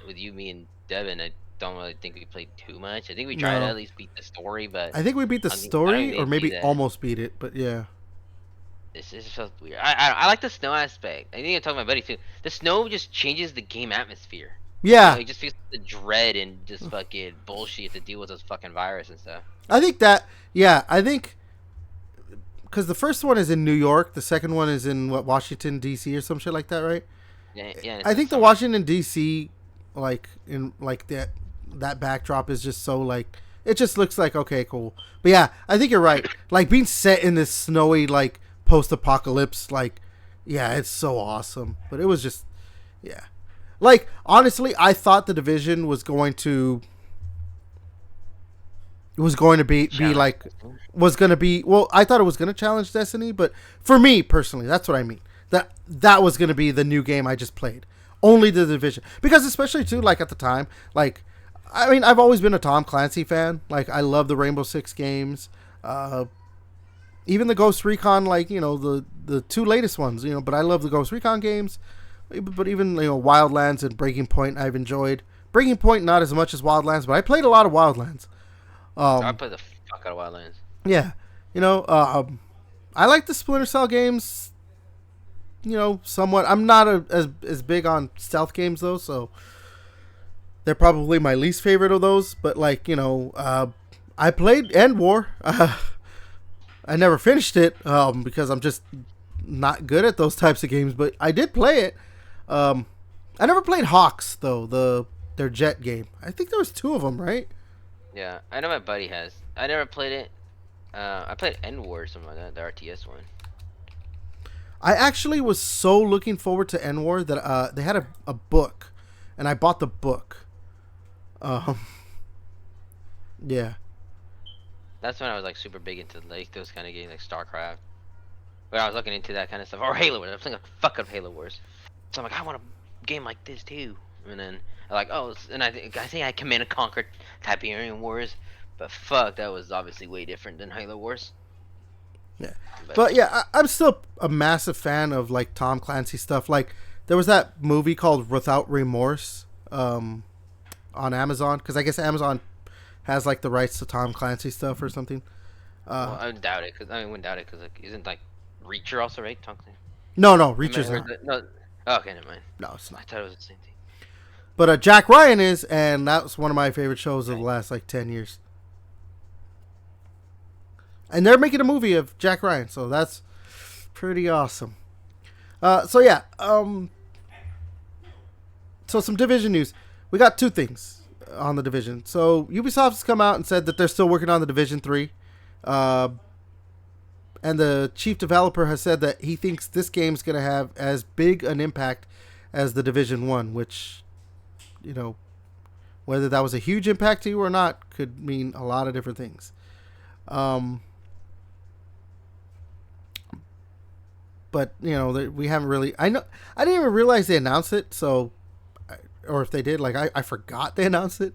with you, me, and Devin, I don't really think we played too much. I think we tried to no, at least beat the story, but I think we beat the I don't story, or even see maybe that. almost beat it, but yeah, It's just felt weird. I like the snow aspect. I think I talked to my buddy too. The snow just changes the game atmosphere. yeah. It just feels like the dread and just fucking bullshit to deal with those fucking virus and stuff. I think that, yeah, I think because the first one is in New York, the second one is in what, Washington D.C. or some shit like that, right? Yeah, yeah, and it's I in the think the summer. Washington D.C. like in like that backdrop is just so like it just looks like okay, cool. But yeah, I think you're right. Like being set in this snowy like post-apocalypse, like yeah, it's so awesome. But it was just yeah, like honestly, I thought the division was going to be Challenge. like was going to be well I thought it was going to challenge Destiny, but for me personally that's what I mean, that was going to be the new game I just played, only the division, because especially too like at the time, like I mean I've always been a Tom Clancy fan, like I love the Rainbow Six games, even the Ghost Recon, like the two latest ones, but I love the Ghost Recon games, but even Wildlands and Breaking Point I've enjoyed, Breaking Point not as much as Wildlands, but I played a lot of Wildlands. I play the fuck out of Wildlands. Yeah, I like the Splinter Cell games. Somewhat. I'm not as big on stealth games though, so they're probably my least favorite of those. But I played End War. I never finished it because I'm just not good at those types of games. But I did play it. I never played Hawks though, their jet game. I think there was 2 of them, right? Yeah, I know my buddy has. I never played it. I played End War or something like that, the RTS one. I actually was so looking forward to End War that they had a book, and I bought the book. Yeah. That's when I was like super big into like those kind of games, like StarCraft. When I was looking into that kind of stuff, or Halo Wars. I was thinking fuck up Halo Wars. So I'm like, I want a game like this too. And then I'm like, and I think I Command and Conquer Tiberian Wars, but fuck, that was obviously way different than Halo Wars. Yeah, but yeah, I'm still a massive fan of like Tom Clancy stuff. Like there was that movie called Without Remorse on Amazon, because I guess Amazon has like the rights to Tom Clancy stuff or something. Well, I doubt it, because I wouldn't doubt it, because like, isn't like Reacher also right? Tom Clancy? No, Reacher's not. No, okay, never mind. No, it's not. I thought it was the same thing. But Jack Ryan is, and that was one of my favorite shows of the last like 10 years. And they're making a movie of Jack Ryan, so that's pretty awesome. So yeah, so some Division news. We got 2 things on the Division. So Ubisoft has come out and said that they're still working on the Division 3. And the chief developer has said that he thinks this game's going to have as big an impact as the Division 1, which, whether that was a huge impact to you or not could mean a lot of different things. But we haven't really. I didn't even realize they announced it. So, or if they did, like I forgot they announced it.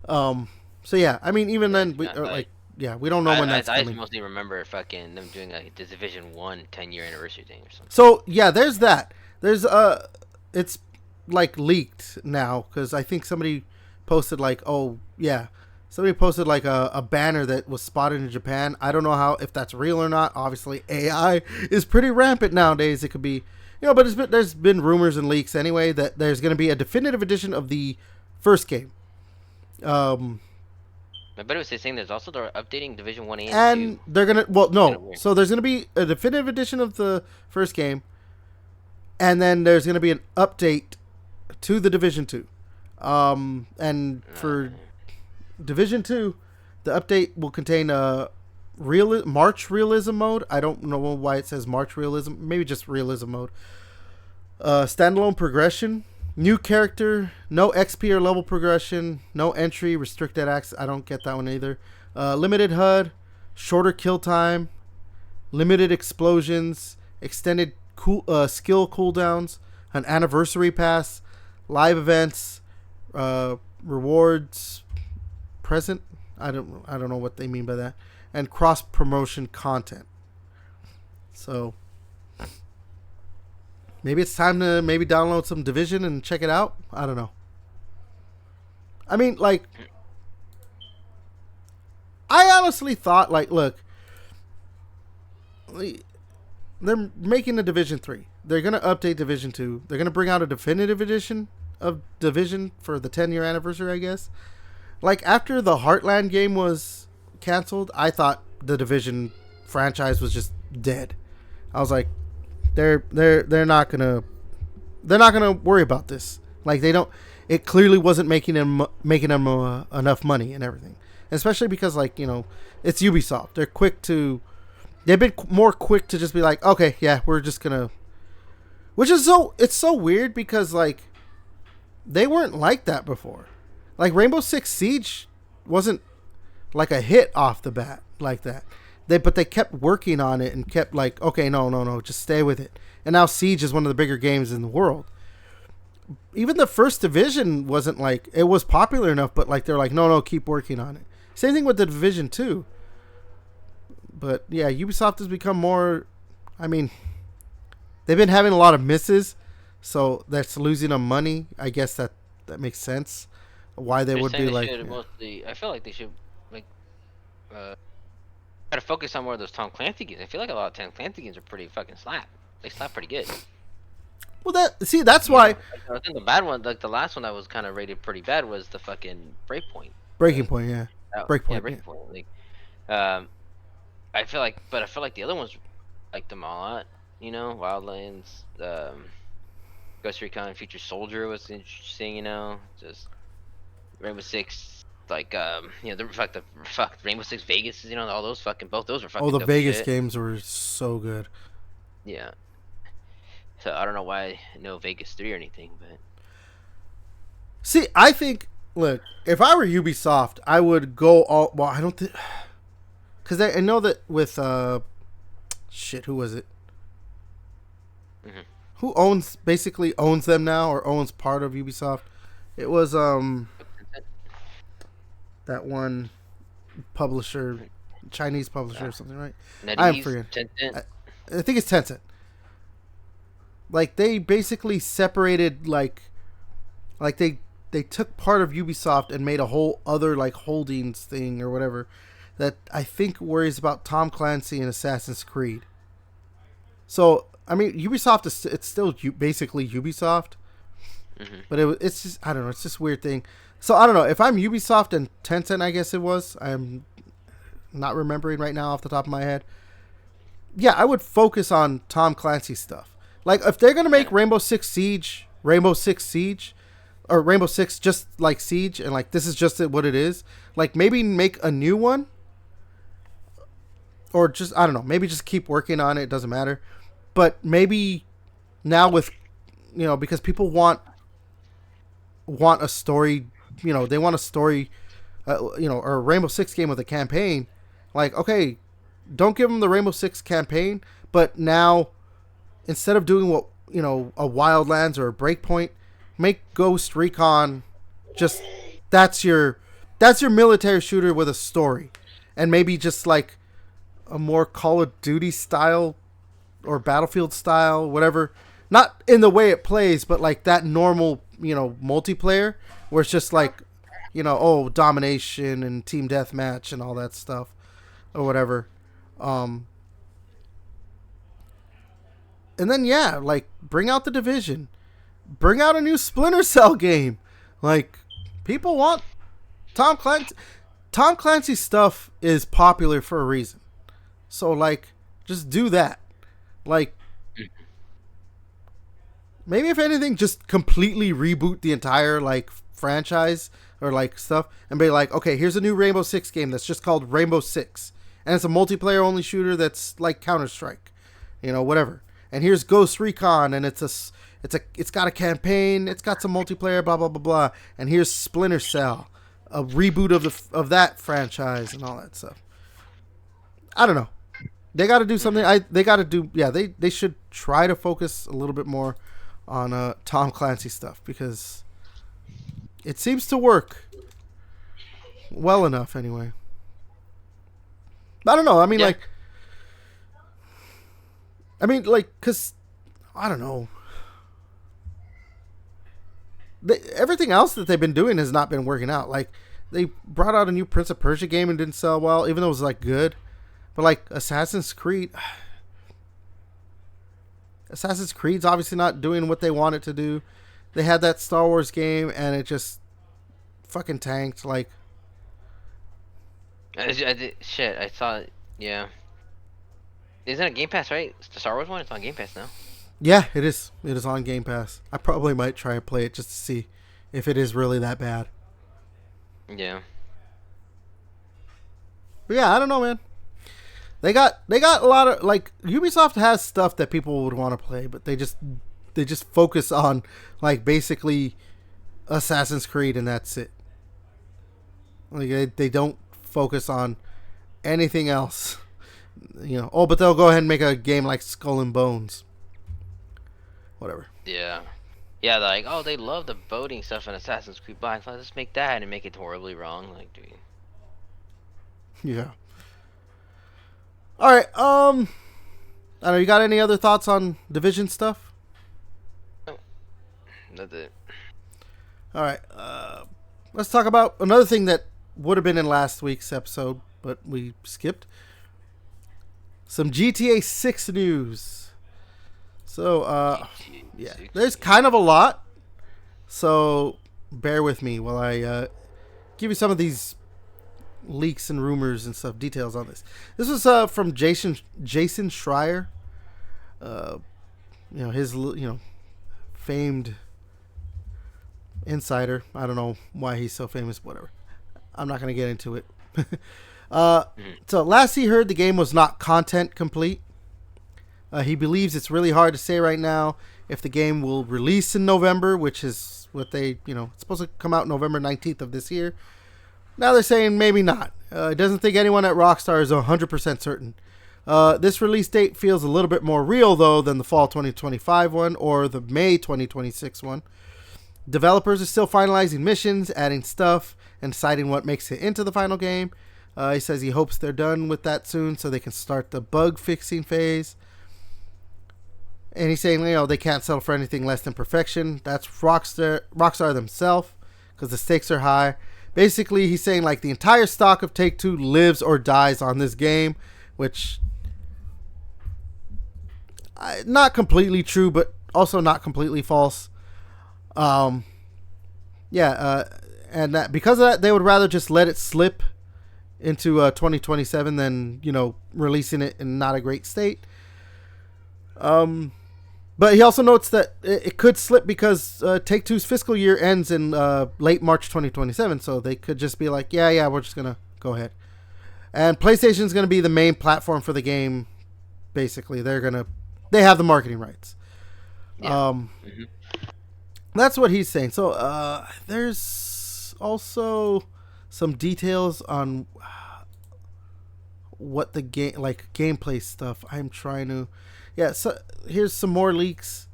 So yeah, I mean, even then, we don't know when that's coming. I mostly remember fucking them doing like the Division 1 10-year anniversary thing or something. So yeah, there's that. There's it's like leaked now because I think somebody posted like, somebody posted like a banner that was spotted in Japan. I don't know if that's real or not. Obviously, AI is pretty rampant nowadays. It could be, but there's been rumors and leaks anyway that there's going to be a definitive edition of the first game. My buddy was saying there's also they're updating Division 1 and 2. They're gonna so there's gonna be a definitive edition of the first game, and then there's gonna be an update to the Division 2. And for Division 2, the update will contain a March realism mode. I don't know why it says March realism. Maybe just realism mode. Standalone progression. New character. No XP or level progression. No entry. Restricted access. I don't get that one either. Limited HUD. Shorter kill time. Limited explosions. Extended skill cooldowns. An anniversary pass. Live events. Rewards. Present. I don't know what they mean by that. And cross promotion content. So maybe it's time to download some Division and check it out. I don't know. I mean, like, I honestly thought, like, look, they're making a Division 3. They're going to update Division 2. They're going to bring out a definitive edition of Division for the 10-year anniversary, I guess. Like, after the Heartland game was canceled, I thought the Division franchise was just dead. I was like, they're not gonna worry about this. Like, they don't. It clearly wasn't making them enough money and everything. Especially because, like, it's Ubisoft. They've been more quick to just be like, okay, yeah, we're just gonna. Which is it's so weird because, like, they weren't like that before. Like, Rainbow Six Siege wasn't like a hit off the bat like that. But they kept working on it and kept like, okay, no, just stay with it. And now Siege is one of the bigger games in the world. Even the first Division wasn't like, it was popular enough, but like they're like, no, keep working on it. Same thing with the Division 2. But yeah, Ubisoft has become more, I mean, they've been having a lot of misses, so that's losing them money. I guess that makes sense. why they They're would saying be they like. should Yeah. mostly. I feel like they should like try to focus on more of those Tom Clancy games. I feel like a lot of Tom Clancy games are pretty fucking slap. They slap pretty good. Well, that's why Like, I think the bad one, like the last one that was kind of rated pretty bad, was the fucking Breakpoint. Breaking Like, Point. Yeah, yeah, Breakpoint. Yeah. Breakpoint. Like, um, I feel like the other ones like them a lot. Wildlands, Ghost Recon Future Soldier was interesting. Just Rainbow Six, like the Rainbow Six Vegas. All those fucking both those were Oh, fucking the dope as Vegas shit. games were so good. Yeah. So I don't know why no Vegas 3 or anything, but See, I think, look, if I were Ubisoft, I would go all. Well, I don't think, because I know that with shit, who was it? hmm Who basically owns them now or owns part of Ubisoft? It was that one publisher, Chinese publisher or something, right? I am NetEase, forgetting. Tencent. I, I think it's Tencent. Like they basically separated like they took part of Ubisoft and made a whole other like holdings thing or whatever that I think worries about Tom Clancy and Assassin's Creed. So I mean, Ubisoft it's still basically Ubisoft, hmm but it's just I don't know, it's just a weird thing. So I don't know if I'm Ubisoft and Tencent, I guess it was. I'm not remembering right now off the top of my head. Yeah, I would focus on Tom Clancy stuff. Like if they're gonna make Yeah. Rainbow Six Siege, or Rainbow Six just like Siege, and like this is just what it is. Like maybe make a new one, or just I don't know. Maybe just keep working on it. It doesn't matter. But maybe now with because people want a story. They want a story. Or a Rainbow Six game with a campaign. Like okay, don't give them the Rainbow Six campaign, but now instead of doing what a Wildlands or a Breakpoint, make Ghost Recon just that's your military shooter with a story, and maybe just like a more Call of Duty style or Battlefield style, whatever. Not in the way it plays, but like that normal multiplayer where it's just like domination and team deathmatch and all that stuff or whatever. Um, and then yeah, like bring out the Division, bring out a new Splinter Cell game. Like people want Tom Clancy. Tom Clancy's stuff is popular for a reason. So like, just do that. Like maybe if anything, just completely reboot the entire like franchise or like stuff and be like, okay, here's a new Rainbow Six game that's just called Rainbow Six, and it's a multiplayer only shooter that's like Counter Strike, whatever. And here's Ghost Recon, and it's got a campaign, it's got some multiplayer, blah blah blah blah. And here's Splinter Cell, a reboot of that franchise and all that stuff. I don't know. They got to do something. hmm They got to do. Yeah, they should try to focus a little bit more on Tom Clancy stuff because it seems to work well enough anyway. I don't know. Yeah. Cause I don't know. Everything else that they've been doing has not been working out. Like they brought out a new Prince of Persia game and didn't sell well, even though it was like good. But like Assassin's Creed's obviously not doing what they want it to do. They had that Star Wars game and it just fucking tanked. Like Shit, I thought. Yeah. Isn't it Game Pass, right? It's the Star Wars one. It's on Game Pass now. yeah, it is. It is on Game Pass. I probably might try and play it just to see if it is really that bad. Yeah. But yeah, I don't know, man. They got a lot of like Ubisoft has stuff that people would want to play, but they just focus on like basically Assassin's Creed and that's it. Like they don't focus on anything else. But they'll go ahead and make a game like Skull and Bones. Whatever. Yeah. Yeah, like, oh, they love the boating stuff in Assassin's Creed Black Flag. Let's make that and make it horribly wrong. Like, dude. Yeah. All right. I don't know. You got any other thoughts on Division stuff? That's it. All right. let's talk about another thing that would have been in last week's episode, but we skipped. Some GTA 6 news. So, yeah, there's kind of a lot. So, bear with me while I give you some of these leaks and rumors and stuff, details on this. This was from Jason Schreier. His famed insider. I don't know why he's so famous. Whatever. I'm not going to get into it. So last he heard, the game was not content complete. He believes it's really hard to say right now if the game will release in November, which is what they, it's supposed to come out November 19th of this year. Now they're saying maybe not. He doesn't think anyone at Rockstar is 100% certain. This release date feels a little bit more real, though, than the fall 2025 one or the May 2026 one. Developers are still finalizing missions, adding stuff, and deciding what makes it into the final game. He says he hopes they're done with that soon so they can start the bug fixing phase. And he's saying, they can't settle for anything less than perfection. That's Rockstar themselves, because the stakes are high. Basically, he's saying like the entire stock of Take-Two lives or dies on this game, which not completely true, but also not completely false. And that because of that, they would rather just let it slip into 2027 than releasing it in not a great state. But he also notes that it could slip because Take-Two's fiscal year ends in late March 2027, so they could just be like, yeah, we're just gonna go ahead. And PlayStation's gonna be the main platform for the game. Basically, they have the marketing rights. Yeah. That's what he's saying. So there's also some details on what the game, like gameplay stuff. I'm trying to, so here's some more leaks.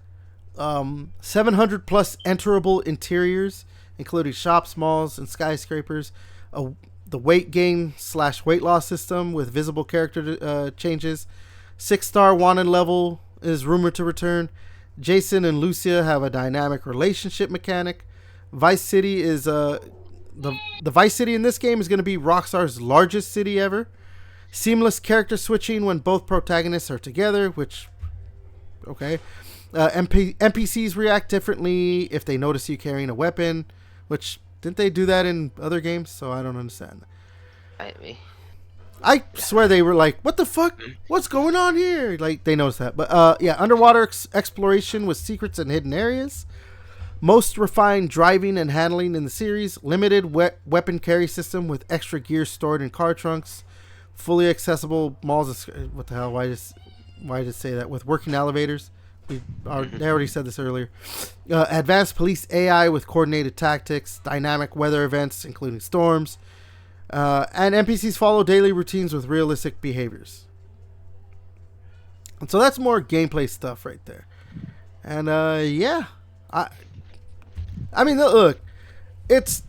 700 plus enterable interiors, including shops, malls, and skyscrapers. The weight gain / weight loss system with visible character changes. 6-star wanted level is rumored to return. Jason and Lucia have a dynamic relationship mechanic. Vice City is the Vice City in this game is going to be Rockstar's largest city ever. Seamless character switching when both protagonists are together, which okay. NPCs react differently if they notice you carrying a weapon, which didn't they do that in other games? So I don't understand. I swear they were like, what the fuck? What's going on here? Like, they noticed that. But, underwater exploration with secrets and hidden areas. Most refined driving and handling in the series. Limited weapon carry system with extra gear stored in car trunks. Fully accessible malls. What the hell? Why just say that? With working elevators. They already said this earlier. Advanced police AI with coordinated tactics. Dynamic weather events, including storms. And NPCs follow daily routines with realistic behaviors. And so that's more gameplay stuff right there. And I mean, look, it's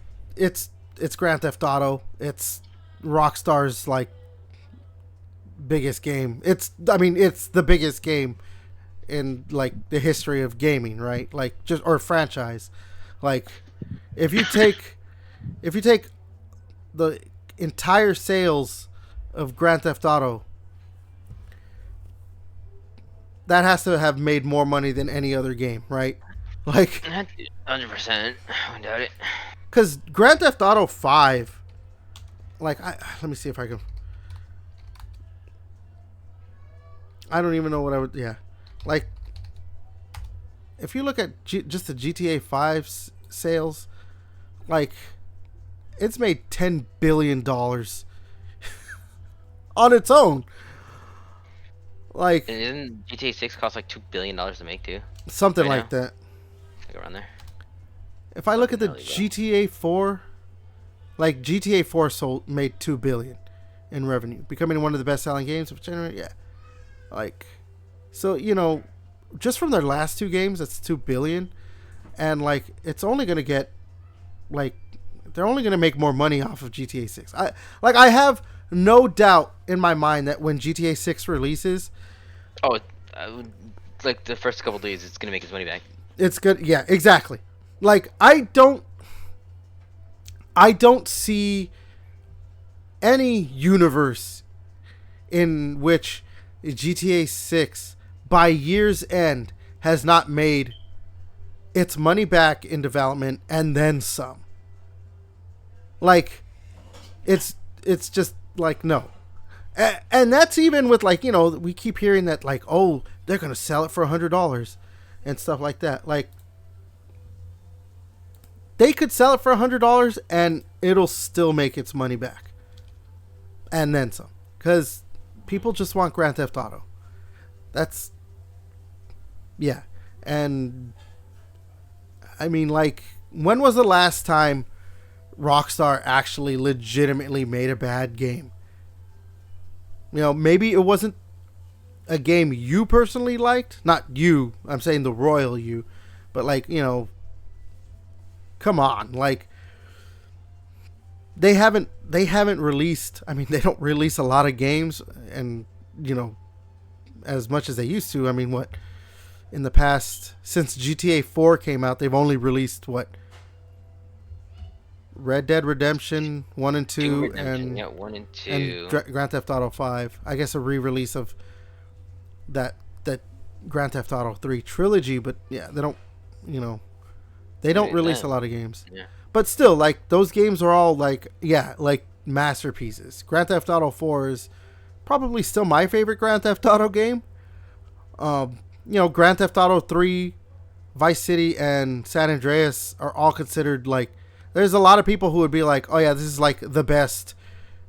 Grand Theft Auto. It's Rockstar's like biggest game. It's the biggest game in like the history of gaming, right? Like or franchise. Like if you take the entire sales of Grand Theft Auto, that has to have made more money than any other game, right? Like 100%. I doubt it. Because Grand Theft Auto 5, like, let me see if I can. I don't even know what I would. Yeah, like if you look at just the GTA 5 sales, like. It's made $10 billion on its own. Like, and didn't GTA 6 cost like $2 billion to make too? Something like that. Like around there. If I look at the GTA 4, like GTA 4 made $2 billion in revenue, becoming one of the best-selling games of generation. Yeah, like, so just from their last two games, that's $2 billion, and like it's only gonna get like. They're only going to make more money off of GTA 6. I have no doubt in my mind that when GTA 6 releases... Oh, like the first couple days, it's going to make its money back. It's good. Yeah, exactly. Like, I don't I don't see any universe in which GTA 6 by year's end has not made its money back in development and then some. Like it's just like no. And that's even with like, we keep hearing that like, oh, they're going to sell it for $100 and stuff like that. Like they could sell it for $100 and it'll still make its money back. And then some. Cuz people just want Grand Theft Auto. That's yeah. And I mean, like, when was the last time Rockstar actually legitimately made a bad game? Maybe it wasn't a game you personally liked. Not you, I'm saying the royal you. But, like, come on. Like, they haven't released, I mean, they don't release a lot of games and, as much as they used to. I mean, what? In the past, since GTA 4 came out, they've only released what? Red Dead Redemption 1 and 2 and 1 and 2 and Grand Theft Auto 5. I guess a re-release of that Grand Theft Auto 3 trilogy, but yeah, they don't, they don't release a lot of games. Yeah. But still, like, those games are all like, yeah, like masterpieces. Grand Theft Auto 4 is probably still my favorite Grand Theft Auto game. Grand Theft Auto 3, Vice City, and San Andreas are all considered like, there's a lot of people who would be like, oh yeah, this is like the best,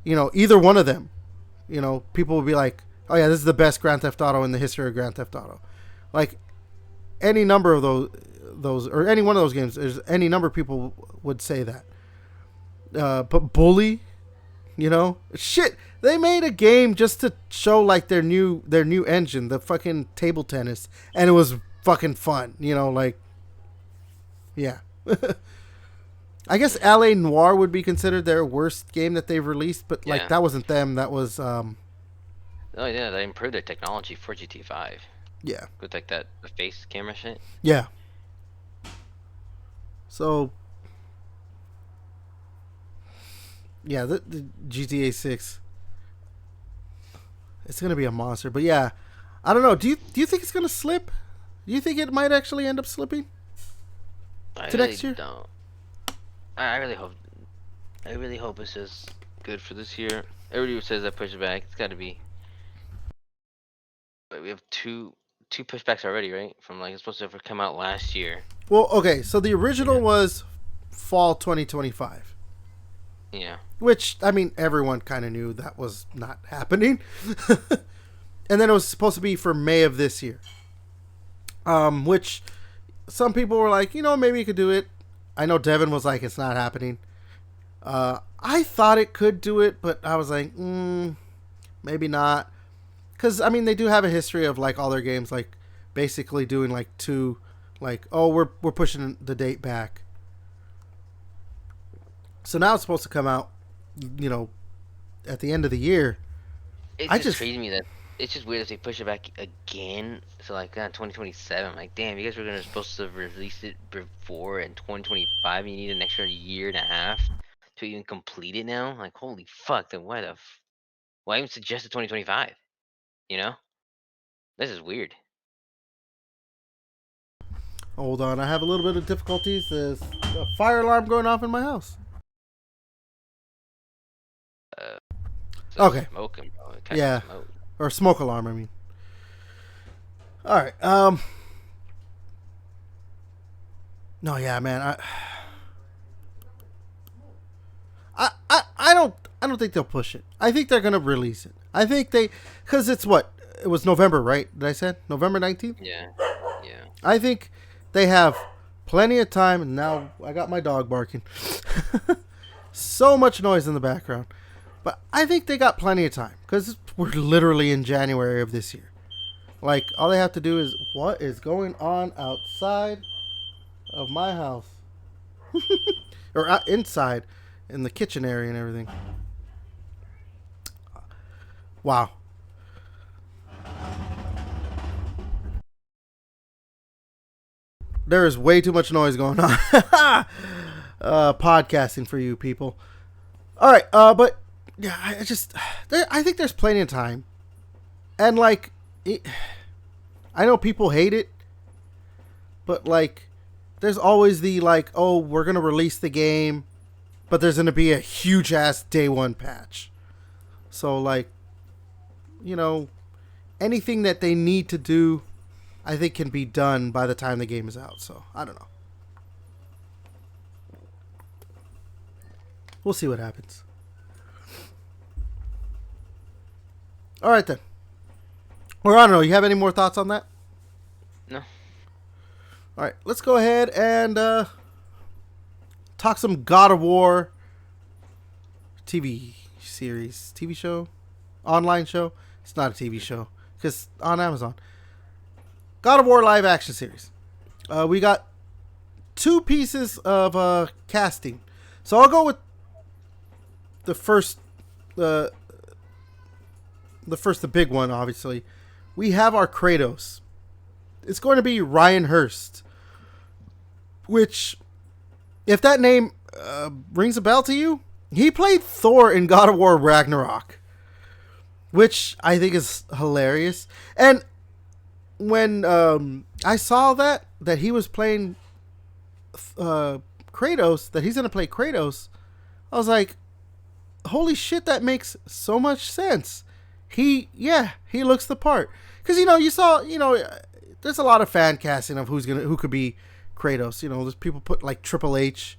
either one of them. People would be like, oh yeah, this is the best Grand Theft Auto in the history of Grand Theft Auto. Like, any number of those or any one of those games, there's any number of people would say that. But Bully, shit, they made a game just to show like their new engine, the fucking table tennis, and it was fucking fun. Like, yeah. I guess LA Noire would be considered their worst game that they've released, but like that wasn't them. That was oh yeah, they improved their technology for GTA 5. Yeah. With like the face camera shit. Yeah. So yeah, the GTA 6, it's gonna be a monster. But yeah, I don't know. Do you think it's gonna slip? Do you think it might actually end up slipping to next year? Don't. I really hope. I really hope it's just good for this year. Everybody says I push it back. It's got to be. But we have two pushbacks already, right? From like it's supposed to have come out last year. Well, okay. So the original was fall 2025. Yeah. Which, I mean, everyone kind of knew that was not happening. And then it was supposed to be for May of this year. Which some people were like, maybe you could do it. I know Devin was like, it's not happening. I thought it could do it, but I was like, maybe not. Because, I mean, they do have a history of, like, all their games, like, basically doing, like, two, like, oh, we're pushing the date back. So now it's supposed to come out, at the end of the year. It's just crazy to me that it's just weird that they push it back again. So like 2027. Like, damn, you guys were supposed to release it before in 2025. You need an extra year and a half to even complete it now. Like, holy fuck! Then why even suggest 2025? This is weird. Hold on, I have a little bit of difficulties. There's a fire alarm going off in my house. Okay. Smoking, bro. Yeah. Smoke. Or smoke alarm, I mean. Alright, no, yeah, man, I don't think they'll push it. I think they're gonna release it. I think because it's what? It was November, right? Did I say November 19th? Yeah. I think they have plenty of time, and now I got my dog barking. So much noise in the background. But I think they got plenty of time, because we're literally in January of this year. Like, all they have to do is, what is going on outside of my house? Or inside, in the kitchen area and everything. Wow. There is way too much noise going on. podcasting for you people. All right, but yeah, I think there's plenty of time, and like, I know people hate it, but like, there's always the like, oh, we're gonna release the game, but there's gonna be a huge ass day one patch. So like, anything that they need to do, I think can be done by the time the game is out. So I don't know. We'll see what happens. All right then. Or I don't know. You have any more thoughts on that? No. All right, let's go ahead and talk some God of War TV series, TV show, online show. It's not a TV show because on Amazon. God of War live action series. We got 2 pieces of casting. So I'll go with the first, the big one, obviously. We have our Kratos. It's going to be Ryan Hurst. Which, if that name rings a bell to you, he played Thor in God of War Ragnarok. Which I think is hilarious. And when I saw that he was playing Kratos, that he's going to play Kratos, I was like, holy shit, that makes so much sense. He looks the part. Because, you saw, there's a lot of fan casting of who could be Kratos. There's people put like Triple H,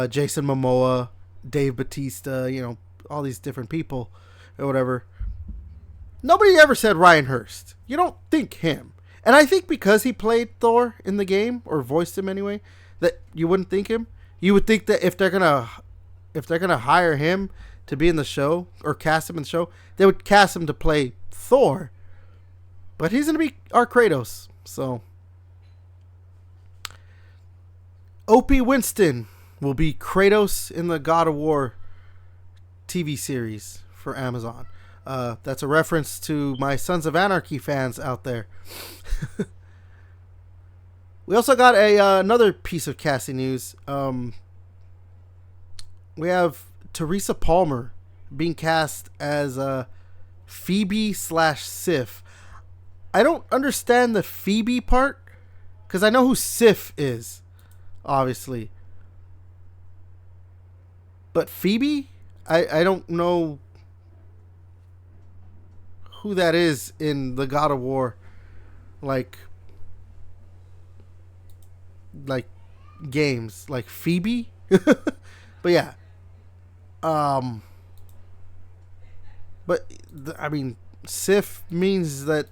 Jason Momoa, Dave Bautista, all these different people or whatever. Nobody ever said Ryan Hurst. You don't think him. And I think because he played Thor in the game, or voiced him anyway, that you wouldn't think him. You would think that if they're gonna hire him to be in the show or cast him in the show, they would cast him to play Thor. But he's gonna be our Kratos. So Opie Winston will be Kratos in the God of War TV series for Amazon. That's a reference to my Sons of Anarchy fans out there. We also got another piece of casting news. We have Teresa Palmer being cast as Phoebe/Sif. I don't understand the Phoebe part, because I know who Sif is, obviously. But Phoebe? I don't know who that is in the God of War, like games, like Phoebe. But yeah, I mean, Sif means that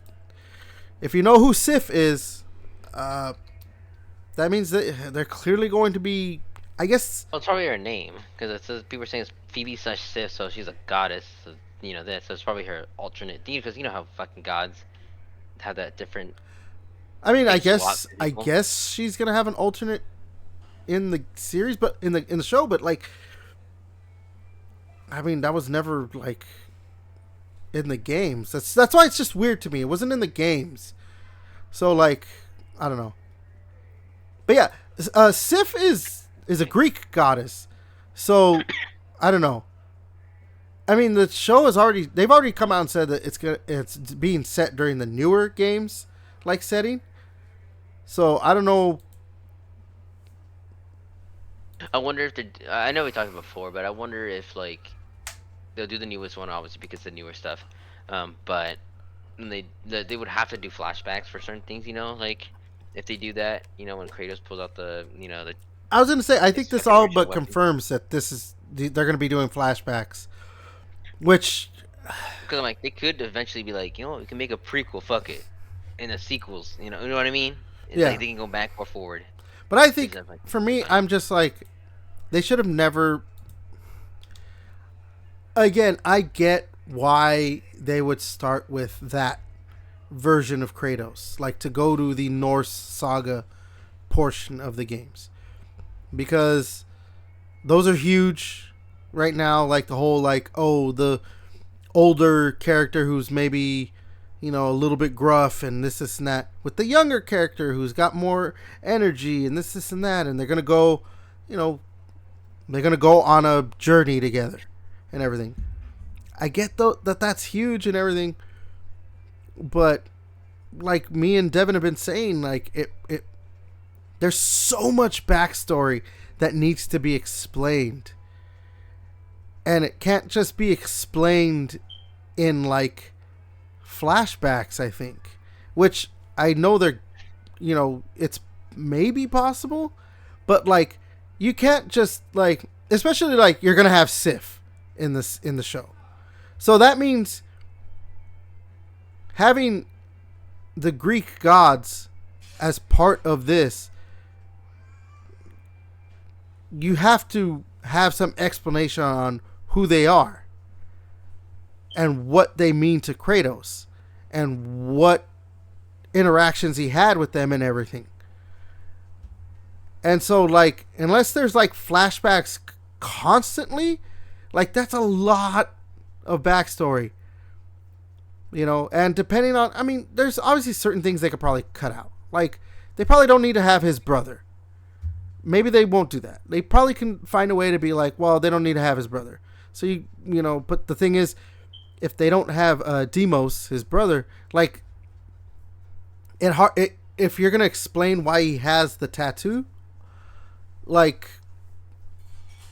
if you know who Sif is, that means that they're clearly going to be, I guess. Well, it's probably her name, because it says people are saying it's Phoebe/Sif, so she's a goddess. So, so it's probably her alternate theme, because you know how fucking gods have that different. I mean, I guess she's gonna have an alternate in the series, but in the show, but like, I mean, that was never like in the games. That's why it's just weird to me. It wasn't in the games, so like, I don't know. But yeah, Sif is a Greek goddess, so I don't know. I mean, the show they've already come out and said that it's being set during the newer games like setting. So I don't know. I wonder if I know we talked before, but I wonder if like they'll do the newest one, obviously because the newer stuff. But they would have to do flashbacks for certain things, like if they do that, when Kratos pulls out the I was gonna say, I think this all but confirms that they're gonna be doing flashbacks, which because I'm like, they could eventually be like, we can make a prequel, fuck it, and the sequels, you know what I mean? It's like they can go back or forward. But I think for me, I'm just like, they should have never. Again, I get why they would start with that version of Kratos, like to go to the Norse saga portion of the games, because those are huge right now. Like the whole the older character who's maybe a little bit gruff and this and that, with the younger character who's got more energy and this and that, and they're gonna go They're gonna go on a journey together and everything. I get that that's huge and everything, but like me and Devin have been saying, like it there's so much backstory that needs to be explained, and it can't just be explained in like flashbacks. I think, which I know they're, it's maybe possible, but like you can't just like, especially like you're gonna have Sif in the show. So that means having the Greek gods as part of this, you have to have some explanation on who they are and what they mean to Kratos and what interactions he had with them and everything. And so, like, unless there's like flashbacks constantly, like that's a lot of backstory, and depending on, I mean, there's obviously certain things they could probably cut out. Like, they probably don't need to have his brother. Maybe they won't do that. They probably can find a way to be like, well, they don't need to have his brother. So but the thing is, if they don't have Demos, his brother, like, if you're gonna explain why he has the tattoo, like,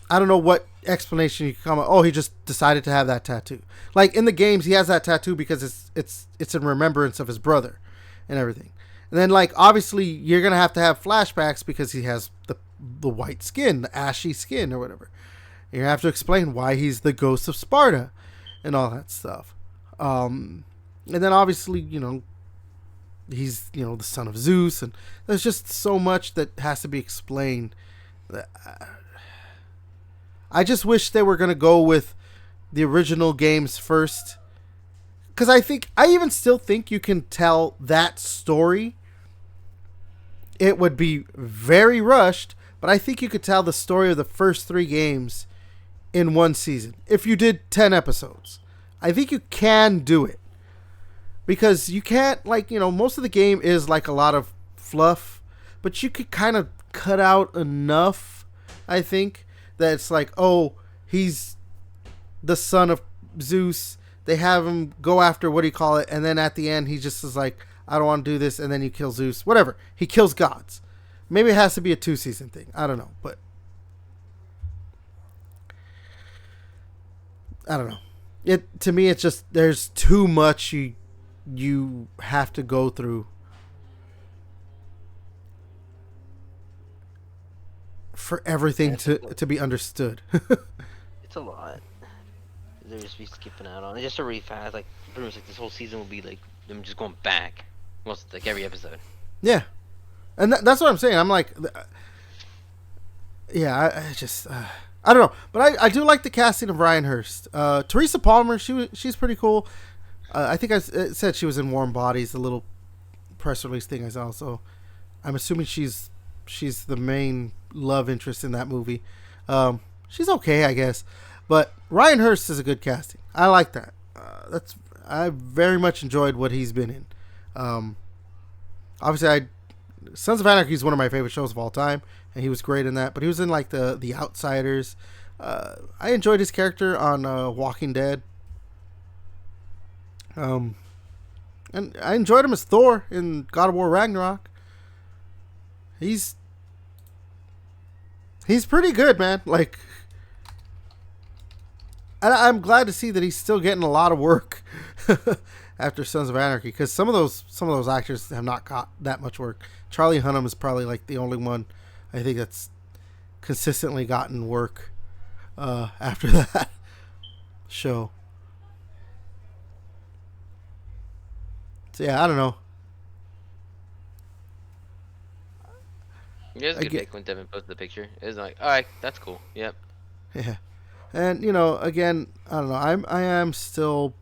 I don't know what explanation you can come up. Oh, he just decided to have that tattoo. Like in the games, he has that tattoo because it's in remembrance of his brother and everything. And then, like, obviously you're gonna have to have flashbacks because he has the white skin, the ashy skin or whatever. You have to explain why he's the ghost of Sparta and all that stuff. And then obviously, he's the son of Zeus, and there's just so much that has to be explained. I just wish they were gonna go with the original games first, because I even still think you can tell that story. It would be very rushed, but I think you could tell the story of the first 3 games in one season. If you did 10 episodes, I think you can do it. Because you can't, like, most of the game is like a lot of fluff, but you could kind of cut out enough, I think, that it's like, oh, he's the son of Zeus. They have him go after, what do you call it? And then at the end, he just is like, I don't want to do this. And then he kills Zeus. Whatever. He kills gods. Maybe it has to be a 2-season thing. I don't know. But I don't know. To me, it's just, there's too much you have to go through for everything to be understood. It's a lot. They just be skipping out on it. Just a really fast, like, pretty much like this whole season will be like them just going back, most like every episode. Yeah, and that's what I'm saying. I'm like, yeah, I just I don't know, but I do like the casting of Ryan Hurst. Teresa Palmer, she's pretty cool. I think I said she was in Warm Bodies, the little press release thing I saw. So I'm assuming she's the main love interest in that movie. She's okay, I guess. But Ryan Hurst is a good casting. I like that. I very much enjoyed what he's been in. Obviously, Sons of Anarchy is one of my favorite shows of all time, and he was great in that. But he was in like the Outsiders. I enjoyed his character on Walking Dead. And I enjoyed him as Thor in God of War Ragnarok. He's pretty good, man. Like, I'm glad to see that he's still getting a lot of work after Sons of Anarchy, because some of those actors have not got that much work. Charlie Hunnam is probably like the only one I think that's consistently gotten work after that show. So yeah, I don't know. Yeah, it was a good pick when Devin posted the picture. It was like, all right, that's cool. Yep. Yeah, and again, I don't know. I am still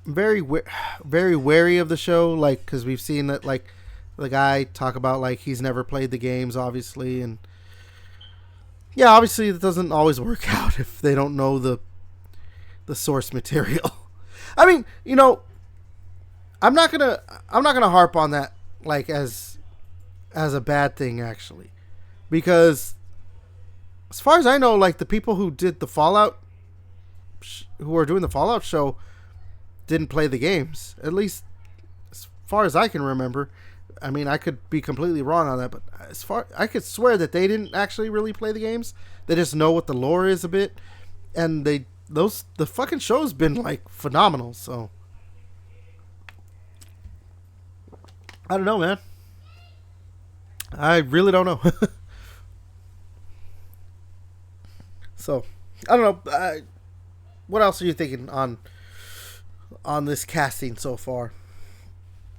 very wary of the show, like, because we've seen that, like, the guy talk about, like, he's never played the games, obviously, and yeah, obviously it doesn't always work out if they don't know the source material. I mean, I'm not gonna harp on that, like, as as a bad thing actually, because as far as I know, like the people who did the Fallout, who are doing the Fallout show, didn't play the games. At least as far as I can remember. I mean, I could be completely wrong on that, but as far I could swear that they didn't actually really play the games. They just know what the lore is a bit, and the fucking show's been like phenomenal. So I don't know, man. I really don't know. So I don't know. What else are you thinking on this casting so far?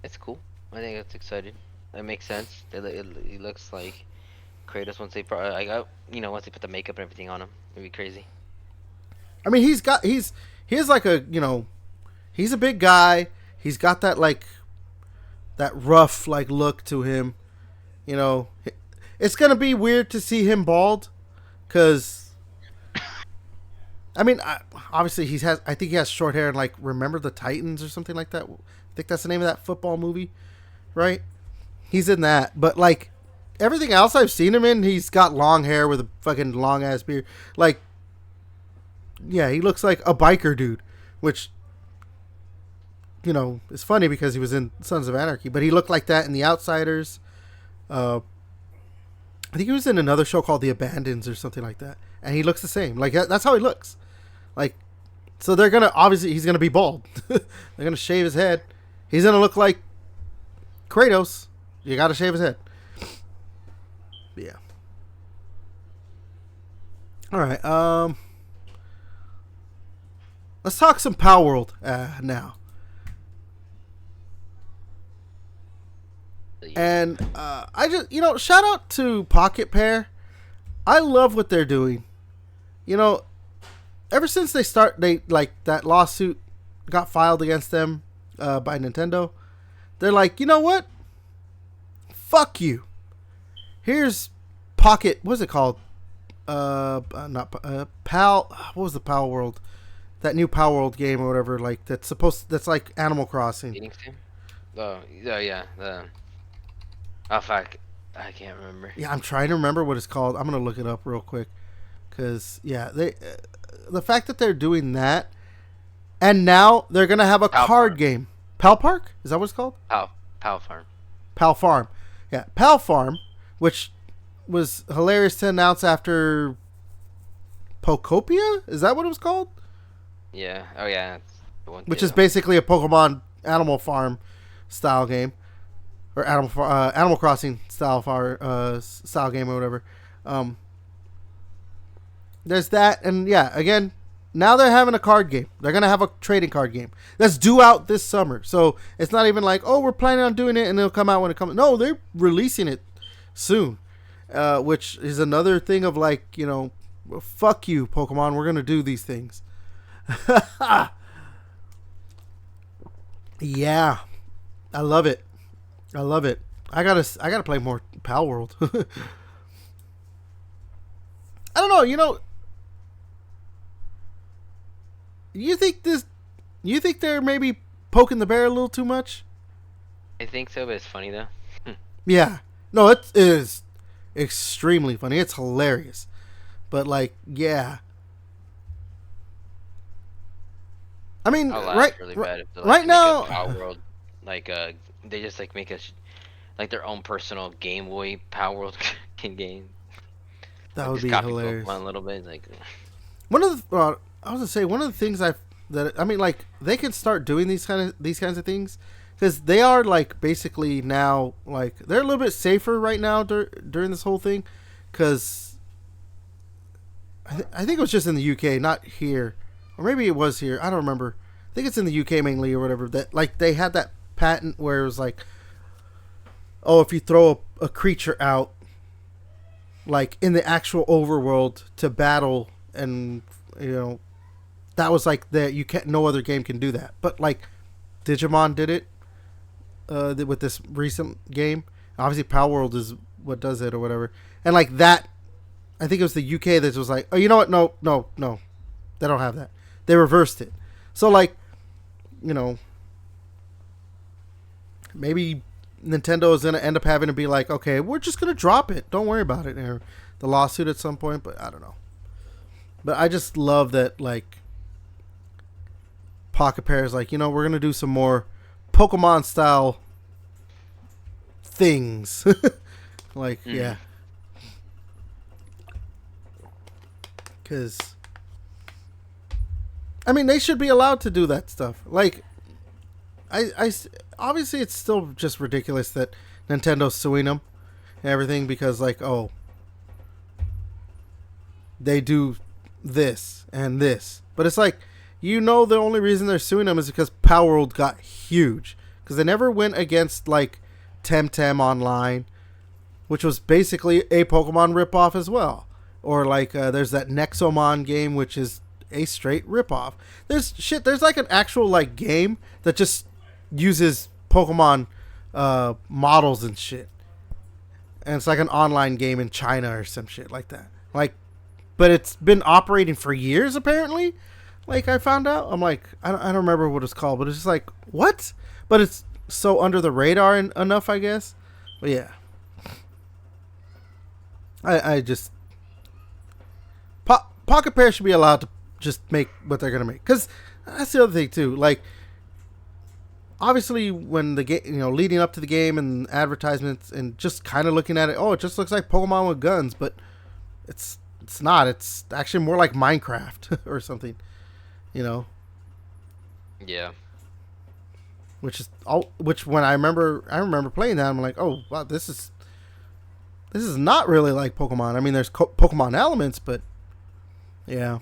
It's cool. I think it's exciting. That makes sense. It looks like Kratos once they once they put the makeup and everything on him, it'd be crazy. I mean, he's like a he's a big guy. He's got that like that rough like look to him. You know, it's gonna be weird to see him bald, because I mean, obviously I think he has short hair in like Remember the Titans or something like that. I think that's the name of that football movie, right? He's in that, but like everything else I've seen him in, he's got long hair with a fucking long ass beard. Like, yeah, he looks like a biker dude, which, you know, is funny because he was in Sons of Anarchy, but he looked like that in The Outsiders. I think he was in another show called The Abandons or something like that, and he looks the same. Like, that's how he looks. Like, so they're gonna obviously he's gonna be bald. They're gonna shave his head. He's gonna look like Kratos. You gotta shave his head. But yeah. All right. Let's talk some Palworld now. And I just, shout out to Pocket Pair. I love what they're doing. Ever since they like that lawsuit got filed against them by Nintendo, they're like, you know what? Fuck you. Here's Pocket. What's it called? Not Pal. What was the Palworld? That new Palworld game or whatever. Like that's like Animal Crossing. Dating sim? Oh yeah. Oh fuck, I can't remember. Yeah, I'm trying to remember what it's called. I'm gonna look it up real quick, because yeah, the fact that they're doing that, and now they're gonna have a card game. Pal Park? Is that what it's called? Pal Farm. Pal Farm. Yeah, Pal Farm, which was hilarious to announce after Pokopia? Is that what it was called? Yeah. Oh yeah. Which is basically a Pokemon Animal Farm style game. Or Animal Crossing style game or whatever. There's that, and yeah, again, now they're having a card game. They're gonna have a trading card game that's due out this summer. So it's not even like, oh, we're planning on doing it and it'll come out when it comes. No, they're releasing it soon, which is another thing of like, fuck you, Pokemon. We're gonna do these things. Yeah, I love it. I gotta play more Palworld. I don't know. You think they're maybe poking the bear a little too much? I think so, but it's funny though. Yeah. No, it is extremely funny. It's hilarious. But like, yeah. I mean, really bad if they, right now, Palworld, they just like make us like their own personal Game Boy Palworld game. That would be hilarious. Pokemon a little bit, like one of the I was gonna say one of the things like they can start doing these kinds of things, because they are like basically now like they're a little bit safer right now during this whole thing, because I think it was just in the UK, not here, or maybe it was here. I don't remember. I think it's in the UK mainly or whatever. That like they had that patent where it was like, oh, if you throw a creature out, like in the actual overworld to battle, and that was like you can't. No other game can do that. But like Digimon did it with this recent game. Obviously, Palworld is what does it or whatever. And like that, I think it was the UK that was like, oh, you know what? No, they don't have that. They reversed it. So like, maybe Nintendo is gonna end up having to be like, okay, we're just gonna drop it. Don't worry about it. Or the lawsuit at some point, but I don't know. But I just love that like Pocket Pair is like, we're gonna do some more Pokemon style things. Like, yeah, because I mean they should be allowed to do that stuff. Like, I obviously it's still just ridiculous that Nintendo's suing them and everything because like, oh, they do this and this, but it's like, the only reason they're suing them is because Palworld got huge because they never went against like Temtem Online, which was basically a Pokemon ripoff as well, or like there's that Nexomon game which is a straight ripoff. There's like an actual like game that just uses Pokemon models and shit, and it's like an online game in China or some shit like that. Like, but it's been operating for years apparently. Like I found out, I'm like, I don't remember what it's called, but it's just like, what? But it's so under the radar enough, I guess. But yeah, I just Pocket Pair should be allowed to just make what they're gonna make, because that's the other thing too. Like, obviously, when the game, leading up to the game and advertisements and just kind of looking at it, oh, it just looks like Pokemon with guns, but it's not. It's actually more like Minecraft or something, Yeah. Which when I remember playing that, I'm like, oh wow, this is not really like Pokemon. I mean, there's Pokemon elements, but yeah.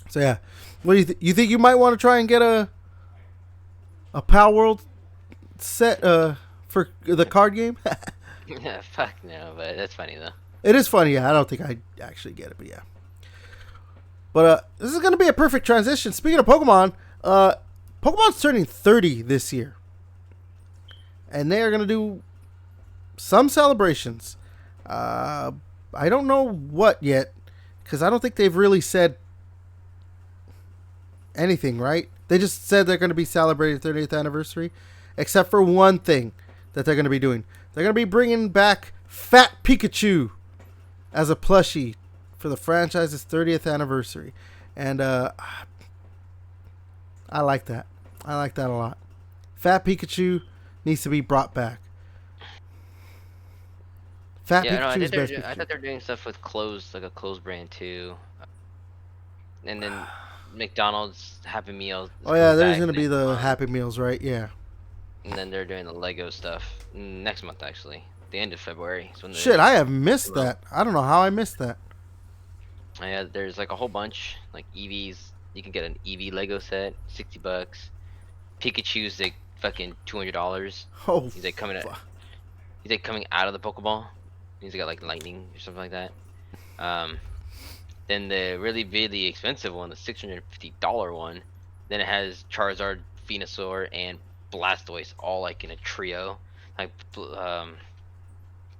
So yeah, what do you think you might want to try and get a Palworld set for the card game? Yeah, fuck no, but that's funny though. It is funny. Yeah, I don't think I actually get it, but yeah. But this is gonna be a perfect transition. Speaking of Pokemon, Pokemon's turning 30 this year, and they are gonna do some celebrations. I don't know what yet, because I don't think they've really said anything, right? They just said they're going to be celebrating 30th anniversary, except for one thing that they're going to be doing. They're going to be bringing back Fat Pikachu as a plushie for the franchise's 30th anniversary. And I like that. I like that a lot. Fat Pikachu needs to be brought back. Fat Pikachu's best Pikachu. I thought they're doing stuff with clothes, like a clothes brand too. And then McDonald's Happy Meals. Oh yeah, there's gonna be the Happy Meals, right? Yeah. And then they're doing the Lego stuff next month, actually, the end of February. Shit, I have missed that. I don't know how I missed that. Yeah, there's like a whole bunch, like Eevees. You can get an Eevee Lego set, $60. Pikachu's like fucking $200. Oh. He's like coming out. He's like coming out of the Pokeball. He's got like lightning or something like that. Then the really, really expensive one, the $650 one, then it has Charizard, Venusaur, and Blastoise all like in a trio. Like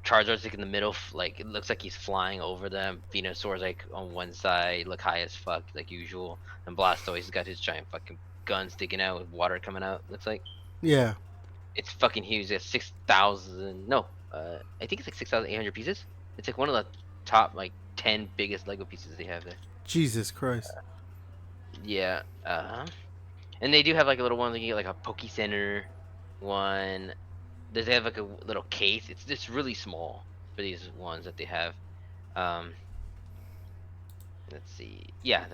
Charizard's like in the middle, like it looks like he's flying over them. Venusaur's like on one side, look high as fuck like usual, and Blastoise has got his giant fucking gun sticking out with water coming out. Looks like. Yeah. It's fucking huge. It's 6,000. No, I think it's like 6,800 pieces. It's like one of the top like 10 biggest Lego pieces they have there. Jesus Christ. Yeah. And they do have like a little one. They get like a Poke Center one. They have like a little case. It's just really small for these ones that they have. Let's see. Yeah.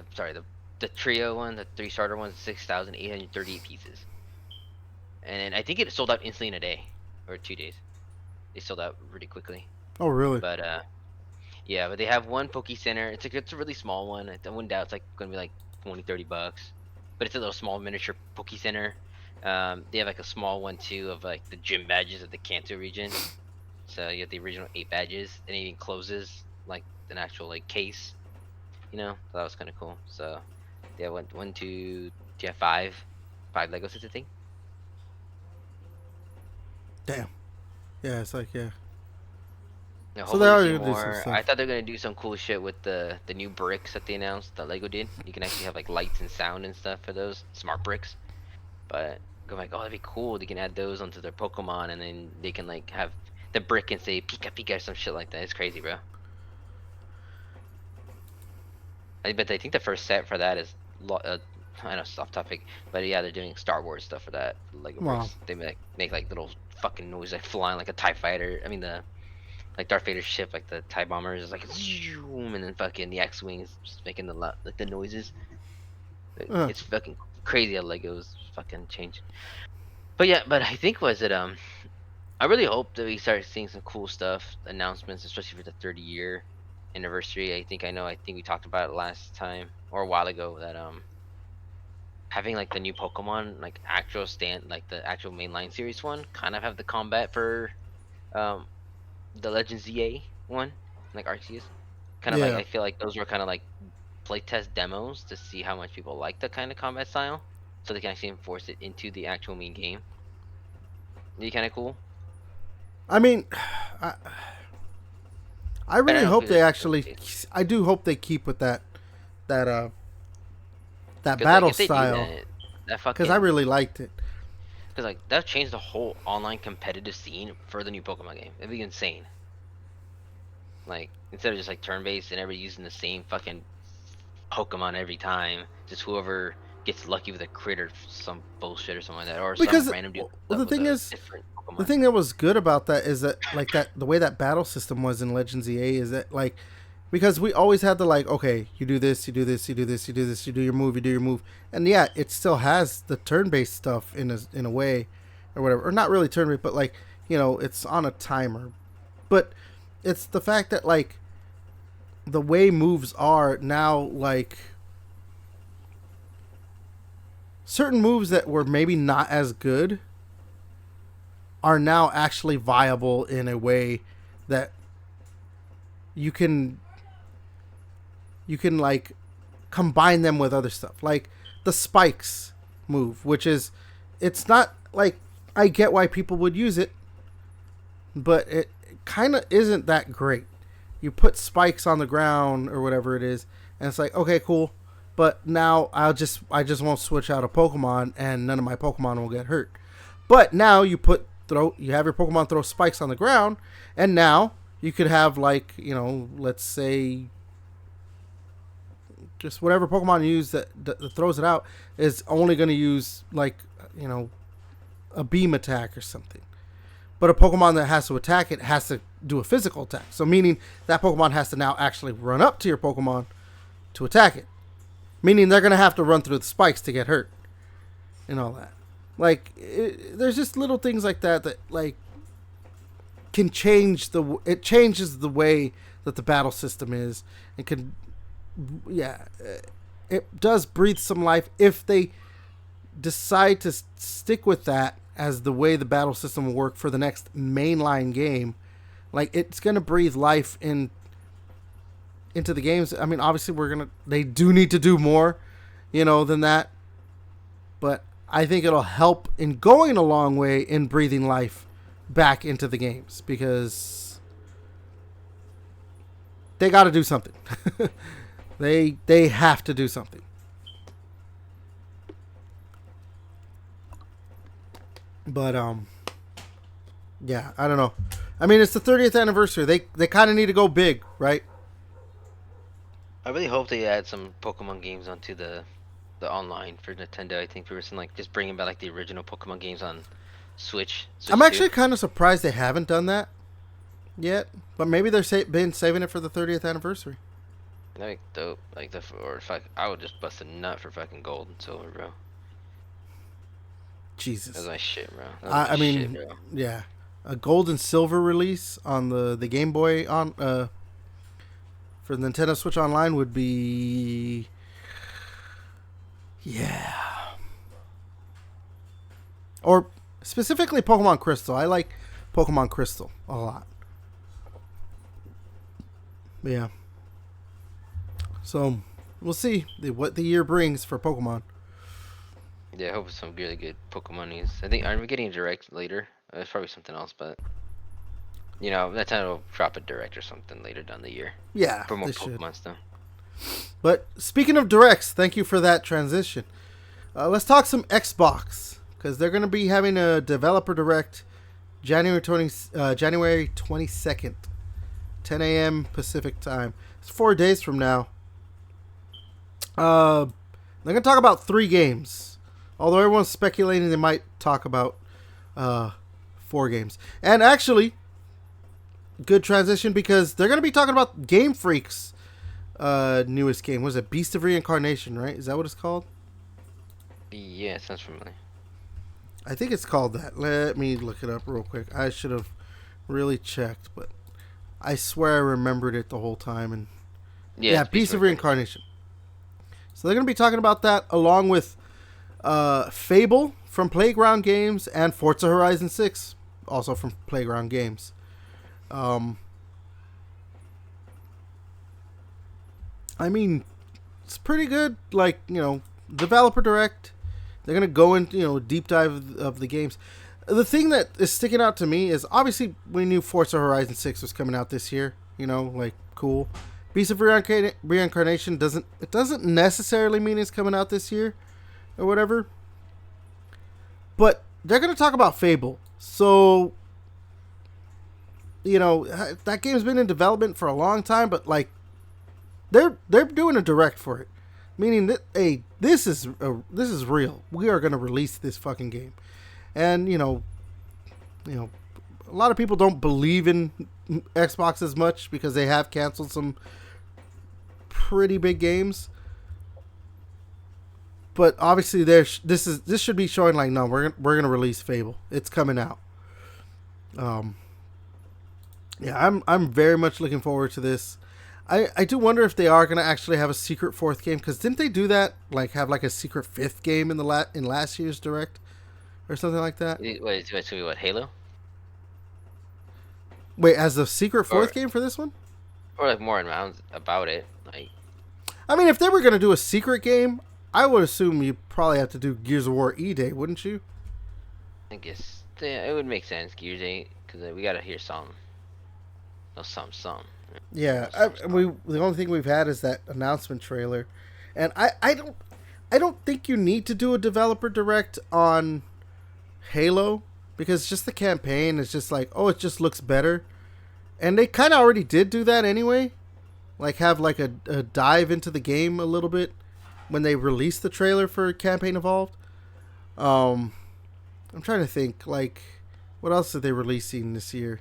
The trio one, the 3-starter one, 6,838 pieces. And I think it sold out instantly in a day or 2 days. They sold out really quickly. Oh really? But yeah, but they have one Poke Center. It's a really small one. I wouldn't doubt it's like gonna be like $20-30. But it's a little small miniature Poke Center. They have like a small one too of like the gym badges of the Kanto region. So you have the original 8 badges, and it even closes like an actual like case. So that was kind of cool. So they have one, two, yeah, five Lego sets I think. Damn. Yeah, it's like, yeah. Yeah, so they are gonna do some stuff. I thought they were gonna do some cool shit with the new bricks that they announced that Lego did. You can actually have like lights and sound and stuff for those smart bricks. But go like, oh, that'd be cool. They can add those onto their Pokemon, and then they can like have the brick and say Pika Pika or some shit like that. It's crazy, bro. But I think the first set for that is I know it's off topic, but yeah, they're doing Star Wars stuff for that Lego Wow. bricks. They make like little fucking noise like flying like a TIE fighter. I mean the like Darth Vader's ship, like the TIE bombers, is like zoom, and then fucking the X-wings just making like the noises. Uh, It's fucking crazy how Legos fucking change. But yeah, but I think was it I really hope that we start seeing some cool stuff, announcements, especially for the 30-year anniversary. I think we talked about it last time or a while ago that having like the new Pokemon, like actual stand, like the actual mainline series one, kind of have the combat for um the Legends ZA one, like Arceus. Kind of like yeah. I feel like those were kind of like playtest demos to see how much people like that kind of combat style, so they can actually enforce it into the actual main game. It'd be kind of cool. I mean, I, I But I really don't know hope if they there's actually. I do hope they keep with that that because like battle if they do style that, that because I fucking really liked it. because like that changed the whole online competitive scene for the new Pokemon game. It'd be insane. Like instead of just like turn based and everybody using the same fucking Pokemon every time, just whoever gets lucky with a crit or some bullshit or something like that, or some Because random dude well, comes the up with thing a is, different the Pokemon. thing that was good about that is that like that the way that battle system was in Legends EA is that like because we always had to like okay you do this you do this you do this you do this you do your move and yeah it still has the turn based stuff in a way or whatever or not really turn based but like it's on a timer but it's the fact that like the way moves are now like certain moves that were maybe not as good are now actually viable in a way that you can like combine them with other stuff like the spikes move which is it's not like I get why people would use it but it kind of isn't that great. You put spikes on the ground or whatever it is and it's like okay cool but now I just won't switch out a Pokemon and none of my Pokemon will get hurt. But now you have your Pokemon throw spikes on the ground, and now you could have like let's say just whatever Pokemon you use that throws it out is only going to use like a beam attack or something. But a Pokemon that has to attack it has to do a physical attack. So meaning that Pokemon has to now actually run up to your Pokemon to attack it. Meaning they're going to have to run through the spikes to get hurt and all that. Like there's just little things like that like can change it changes the way that the battle system is and can yeah it does breathe some life if they decide to stick with that as the way the battle system will work for the next mainline game. Like it's gonna breathe life into the games. I mean obviously they do need to do more than that, but I think it'll help in going a long way in breathing life back into the games because they got to do something. they have to do something. But yeah, I don't know. I mean, it's the 30th anniversary. They kind of need to go big, right? I really hope they add some Pokemon games onto the online for Nintendo. I think we were saying like just bringing back like the original Pokemon games on I'm Switch 2. actually kind of surprised they haven't done that yet, but maybe they're been saving it for the 30th anniversary. Like dope, like the or fuck, I would just bust a nut for fucking gold and silver, bro. That's Jesus. my shit, bro. That's I my shit, mean, bro. yeah, a gold and silver release on the Game Boy on for the Nintendo Switch Online would be yeah, or specifically Pokemon Crystal. I like Pokemon Crystal a lot. Yeah, so we'll see what the year brings for Pokemon. Yeah, I hope it's some really good Pokemon news. I think are we getting a direct later? It's probably something else, but that time will drop a direct or something later down the year Yeah, for more they should. Pokemon stuff. But speaking of directs, thank you for that transition. Let's talk some Xbox because they're going to be having a developer direct January 22nd, 10 a.m. Pacific time. It's 4 days from now. They're going to talk about 3 games, although everyone's speculating they might talk about 4 games. And actually, good transition, because they're going to be talking about Game Freak's newest game. Was it Beast of Reincarnation, right? Is that what it's called? Yeah, sounds familiar. I think it's called that. Let me look it up real quick. I should have really checked, but I swear I remembered it the whole time. And yeah, Beast of Reincarnation. So they're going to be talking about that along with Fable from Playground Games and Forza Horizon 6, also from Playground Games. I mean, it's pretty good. Like, developer direct. They're going to go into, deep dive of the games. The thing that is sticking out to me is, obviously, we knew Forza Horizon 6 was coming out this year. Cool. Beast of Reincarnation doesn't necessarily mean it's coming out this year or whatever. But they're going to talk about Fable. So, that game's been in development for a long time, but they're doing a direct for it. Meaning that, hey, this is real. We are going to release this fucking game. And, a lot of people don't believe in Xbox as much because they have canceled some pretty big games. But obviously this should be showing no, we're going to release Fable. It's coming out. Yeah, I'm very much looking forward to this. I do wonder if they are going to actually have a secret 4th game, because didn't they do that? Have a secret 5th game in last year's Direct or something like that? Wait, it's going to be what, Halo? Wait, as a secret 4th game for this one? Or more about it. I mean, if they were going to do a secret game, I would assume you probably have to do Gears of War E-Day, wouldn't you? I guess it would make sense, Gears 8, because we got to hear some. No, some. Yeah, the only thing we've had is that announcement trailer, and I don't think you need to do a developer direct on Halo, because just the campaign is just it just looks better, and they kind of already did do that anyway, have a dive into the game a little bit when they released the trailer for Campaign Evolved. I'm trying to think what else are they releasing this year?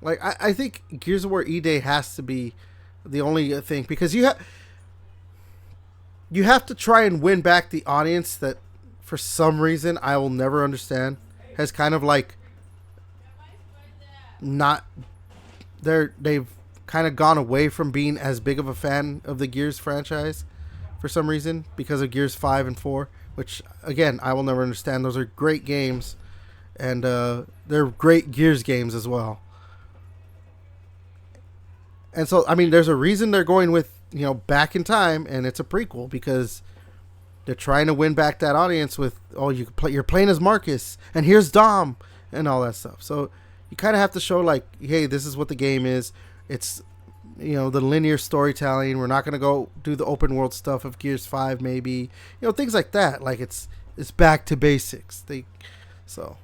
I think Gears of War E-Day has to be the only thing, because you have to try and win back the audience that, for some reason, I will never understand, has kind of they've kind of gone away from being as big of a fan of the Gears franchise for some reason, because of Gears 5 and 4, which, again, I will never understand. Those are great games, and they're great Gears games as well. And so, I mean, there's a reason they're going with, Back in Time, and it's a prequel, because they're trying to win back that audience with, you're playing as Marcus, and here's Dom, and all that stuff. So you kind of have to show, hey, this is what the game is. It's, the linear storytelling. We're not going to go do the open world stuff of Gears 5, maybe. Things like that. It's back to basics. So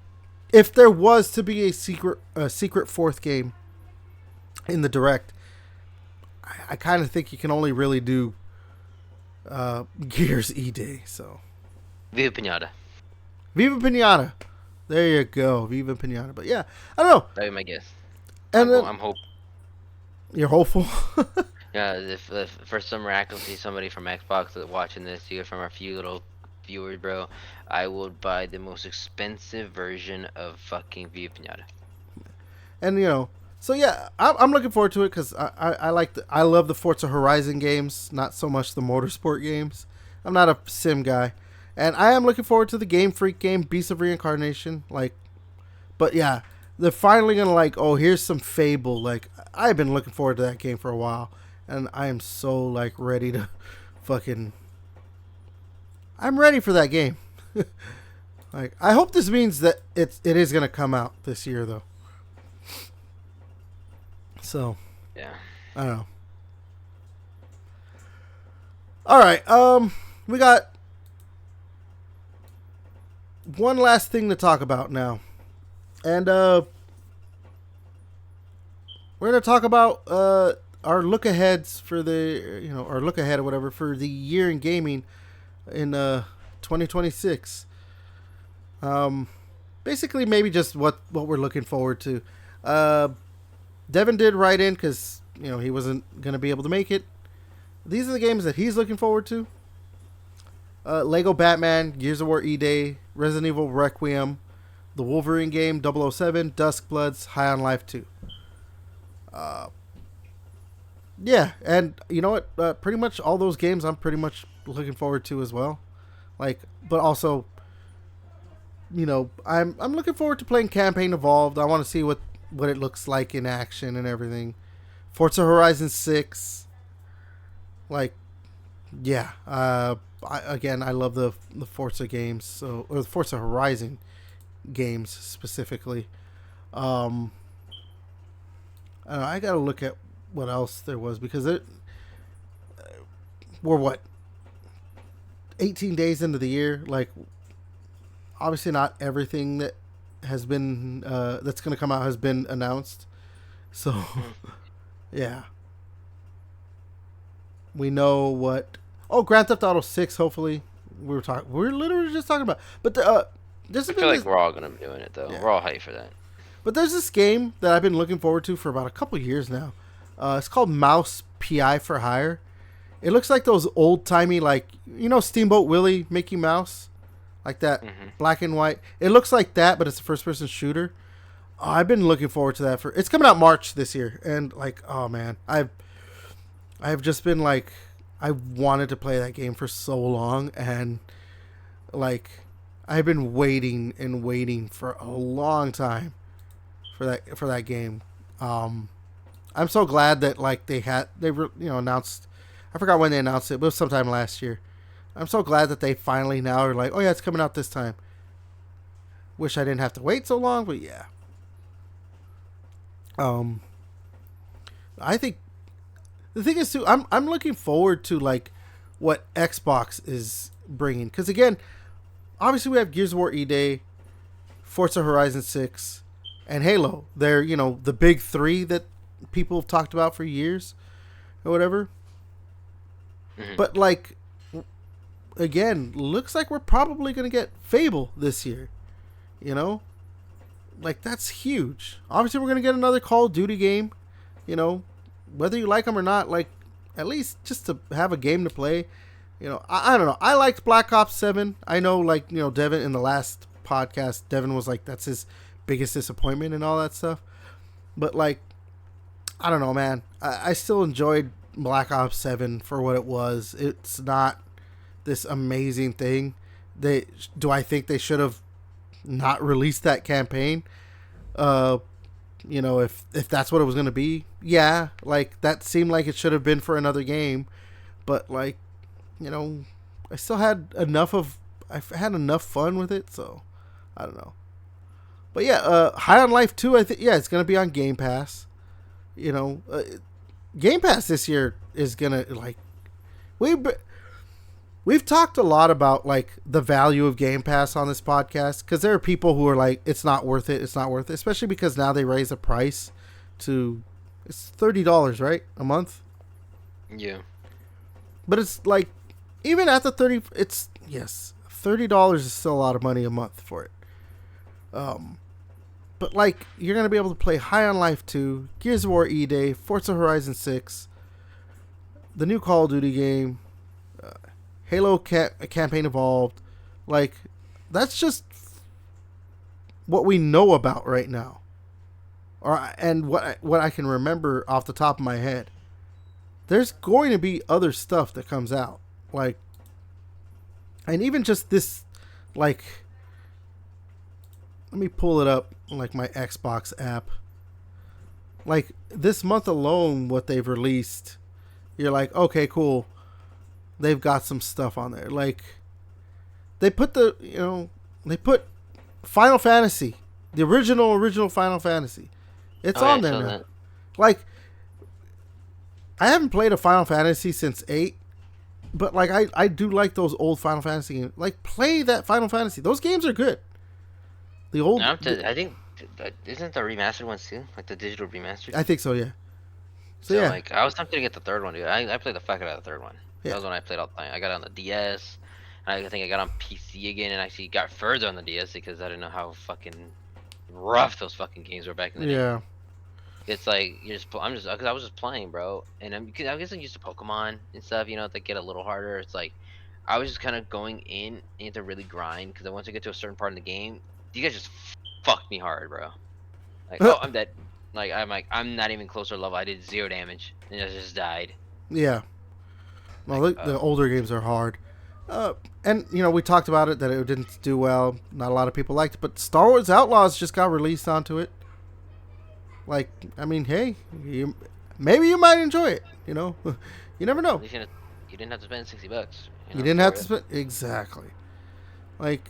if there was to be a secret 4th game in the Direct, I kind of think you can only really do Gears E-Day. So Viva Pinata. Viva Pinata. There you go. Viva Pinata. But yeah, I don't know. That'd be my guess. And I'm hoping. You're hopeful? Yeah, if for some miraculously somebody from Xbox is watching this, from our few little viewers, bro, I will buy the most expensive version of fucking Viva Pinata. And so yeah, I'm looking forward to it, because I love the Forza Horizon games, not so much the motorsport games. I'm not a sim guy, and I am looking forward to the Game Freak game, Beast of Reincarnation. But yeah, they're finally gonna here's some Fable. I've been looking forward to that game for a while, and I am so ready to fucking. I'm ready for that game. I hope this means that it is gonna come out this year, though. So, yeah, I don't know. All right, we got one last thing to talk about now, and we're gonna talk about our look aheads for the our look ahead or whatever for the year in gaming in 2026. Um, Basically, maybe just what we're looking forward to. Uh, Devin did write in because he wasn't gonna be able to make it. These are the games that he's looking forward to. Lego Batman, Gears of War E-Day, Resident Evil Requiem, the Wolverine game 007, Dusk Bloods, High on Life 2. Yeah, and you know what? Pretty much all those games I'm pretty much looking forward to as well. But also, I'm looking forward to playing Campaign Evolved. I want to see what it looks like in action and everything. Forza Horizon 6. Yeah. I love the Forza games, or the Forza Horizon games specifically. I don't know, I gotta look at what else there was because we're 18 days into the year. Obviously not everything that has been that's gonna come out has been announced. So yeah, we know what. Oh, Grand Theft Auto 6. Hopefully, we're literally just talking about. But I feel like we're all gonna be doing it though. Yeah. We're all hyped for that. But there's this game that I've been looking forward to for about a couple years now. It's called Mouse PI for Hire. It looks like those old timey, Steamboat Willie, Mickey Mouse, like that, black and white. It looks like that, but it's a first person shooter. I've been looking forward to that it's coming out March this year, and oh man, I've just been I wanted to play that game for so long, and I've been waiting and waiting for a long time for that game. I'm so glad that they announced. I forgot when they announced it, but it was sometime last year. I'm so glad that they finally now are oh yeah, it's coming out this time. Wish I didn't have to wait so long, but yeah. I think the thing is too, I'm looking forward to what Xbox is bringing, because again, obviously we have Gears of War E-Day, Forza Horizon 6, and Halo. They're the big three that people have talked about for years or whatever. But again, looks like we're probably gonna get Fable this year. That's huge. Obviously we're gonna get another Call of Duty game. Whether you like them or not, at least just to have a game to play. I don't know. I liked Black Ops 7. I know, Devin in the last podcast, Devin was that's his biggest disappointment and all that stuff. But I don't know, man. I still enjoyed Black Ops 7 for what it was. It's not this amazing thing. Do I think they should have not released that campaign? If that's what it was going to be, yeah, that seemed like it should have been for another game. But I still had I've had enough fun with it, so I don't know. But yeah, High on Life 2, I think, yeah, it's going to be on Game Pass. Game Pass this year is going to, we've talked a lot about, the value of Game Pass on this podcast, because there are people who are it's not worth it, especially because now they raise the price to, it's $30, right? A month? Yeah. But it's, even at the $30 is still a lot of money a month for it. But you're going to be able to play High on Life 2, Gears of War E-Day, Forza Horizon 6, the new Call of Duty game, Halo Campaign Evolved. That's just what we know about right now. And what I can remember off the top of my head. There's going to be other stuff that comes out. And even just this, let me pull it up on my Xbox app. This month alone, what they've released, you're okay, cool. They've got some stuff on there. They put they put Final Fantasy, the original Final Fantasy. It's on there now. That. I haven't played a Final Fantasy since 8, But like I do like those old Final Fantasy games. Like play that Final Fantasy. Those games are good. The old, I think isn't the remastered ones too, like the digital remastered. I think so. Yeah. So So yeah, like I was tempted to get the third one, dude. I played the fuck out of the third one. That yeah, was when I played all the time. I got it on the DS. I think I got on PC again, and actually got further on the DS because I didn't know how fucking rough those fucking games were back in the day. yeah. It's like you're just I'm just because I was just playing, bro, and because I guess I'm used to Pokemon and stuff, they get a little harder. It's like I was just kind of going in and to really grind because once I get to a certain part in the game, you guys just fucked me hard, bro. Like, oh, I'm dead. Like I'm not even close to level. I did 0 damage and I just died. Yeah. Well, Like, the older games are hard. And we talked about it that it didn't do well. Not a lot of people liked it, but Star Wars Outlaws just got released onto it. Like, I mean, hey, maybe you might enjoy it. You never know. at least you didn't have to spend $60. You didn't have for to it. spend exactly. Like,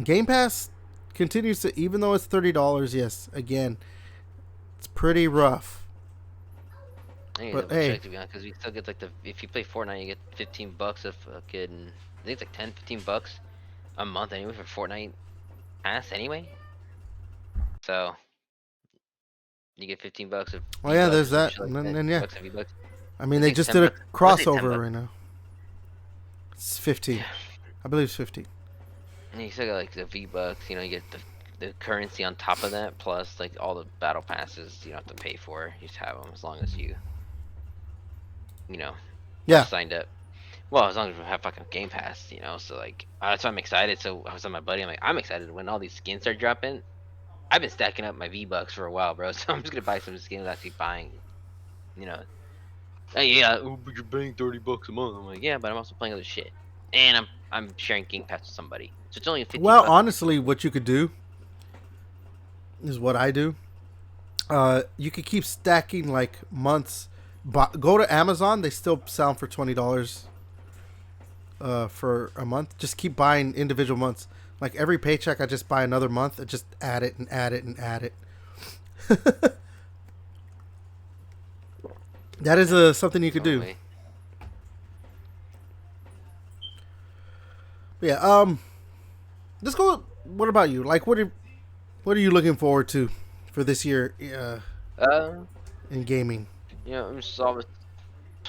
Game Pass continues to, even though it's $30. Yes, again, it's pretty rough. I need to But double hey, check to be honest, because we still get like if you play Fortnite, you get $15 of fucking. I think it's like 10-15 bucks a month anyway for Fortnite Pass anyway. So you get $15 of well, yeah, V-Bucks there's or some that, shit like and then, that. and yeah, Bucks of V-Bucks. I mean, I they think it's just 10 did a bucks. Let's say 10 crossover bucks. right now. It's 15. Yeah. I believe it's 15. And you still got like the V-Bucks. You get the currency on top of that, plus like all the battle passes you don't have to pay for. You just have them as long as you know Yeah. signed up. Well, as long as we have fucking Game Pass, So like that's why I'm excited. So I was on my buddy. I'm excited when all these skins start dropping. I've been stacking up my V-Bucks for a while, bro. So I'm just gonna buy some skins. Actually buying, you know. Hey, yeah, oh, but you're paying $30 a month. I'm like, yeah, but I'm also playing other shit, and I'm sharing Game Pass with somebody. So it's only 15 Well, bucks. honestly, what you could do is what I do. You could keep stacking like months. Go to Amazon. They still sell 'em for $20 for a month. Just keep buying individual months. Like every paycheck, I just buy another month and just add it and add it and add it. That is something you could do. Way. Yeah. Let's go. What about you? Like, what are you looking forward to for this year Uh, in gaming? I'm just always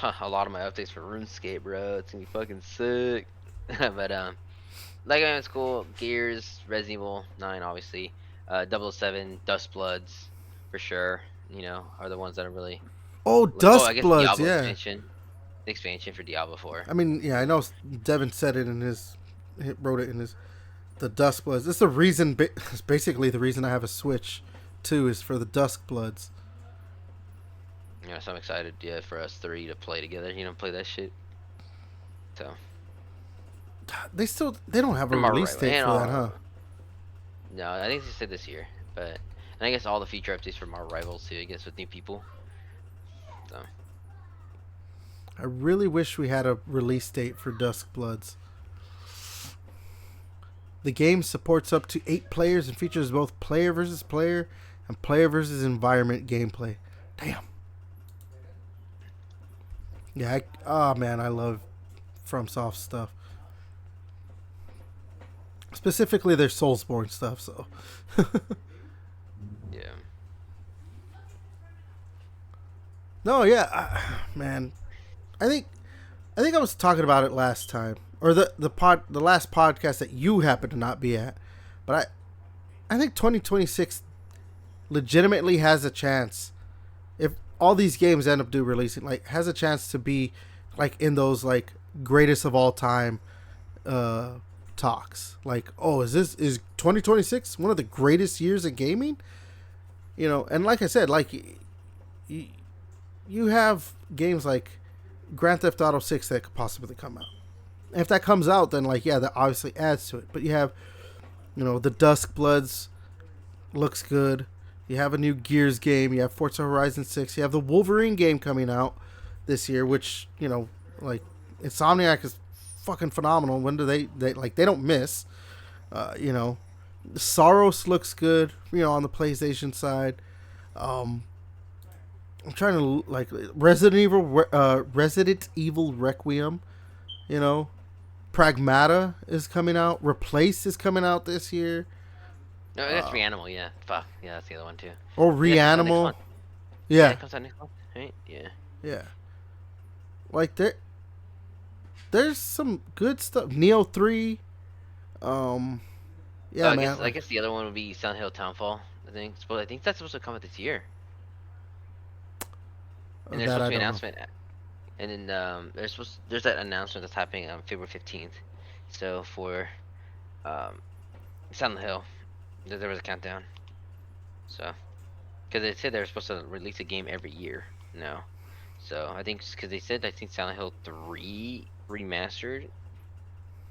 a lot of my updates for RuneScape, bro. It's gonna be fucking sick. But like it's cool. Gears, Resident Evil 9, obviously. 007, Dustbloods, for sure. Are the ones that are really. Oh, Oh, I guess Duskbloods. Diablo Yeah. expansion. The expansion for Diablo 4. I mean, yeah, I know Devin said it in wrote it in his, the Duskbloods. This is the reason, it's basically the reason I have a Switch, too, is for the Duskbloods. So I'm excited, yeah, for us three to play together. Play that shit. So. They don't have a release date for that, huh? No, I think they said this year, and I guess all the feature updates from our rivals too. I guess with new people. So. I really wish we had a release date for Duskbloods. The game supports up to 8 players and features both player versus player and player versus environment gameplay. Damn. Yeah, oh man, I love FromSoft stuff. Specifically their Soulsborne stuff, so. Yeah. No, yeah, man. I think I was talking about it last time, or the last podcast that you happened to not be at, but I think 2026 legitimately has a chance, if all these games end up releasing, like has a chance to be like in those like greatest of all time talks. Like, oh, is 2026 one of the greatest years of gaming? And like I said, like you have games like Grand Theft Auto 6 that could possibly come out. And if that comes out, then like, yeah, that obviously adds to it. But you have, the Duskbloods looks good. You have a new Gears game. You have Forza Horizon 6. You have the Wolverine game coming out this year, which, like Insomniac is fucking phenomenal. When do they don't miss. Soros looks good, on the PlayStation side. I'm trying to like Resident Evil Requiem. You know, Pragmata is coming out. Replace is coming out this year. No, that's Uh, Reanimal. Yeah, fuck. Yeah, that's the other one too. or And that comes out next Reanimal. month. Yeah, Yeah, it comes out next month, right? Yeah. yeah. Like there's some good stuff. Neo 3. Um, Oh, yeah, man. I Like guess the other one would be Silent Hill Townfall. I think that's supposed to come out this year. And there's that supposed to I be an don't know. announcement. And then there's that announcement that's happening on February 15th. So for um Silent Hill, there was a countdown. So because they said they're supposed to release a game every year now. So I think because they said I think Silent Hill 3 remastered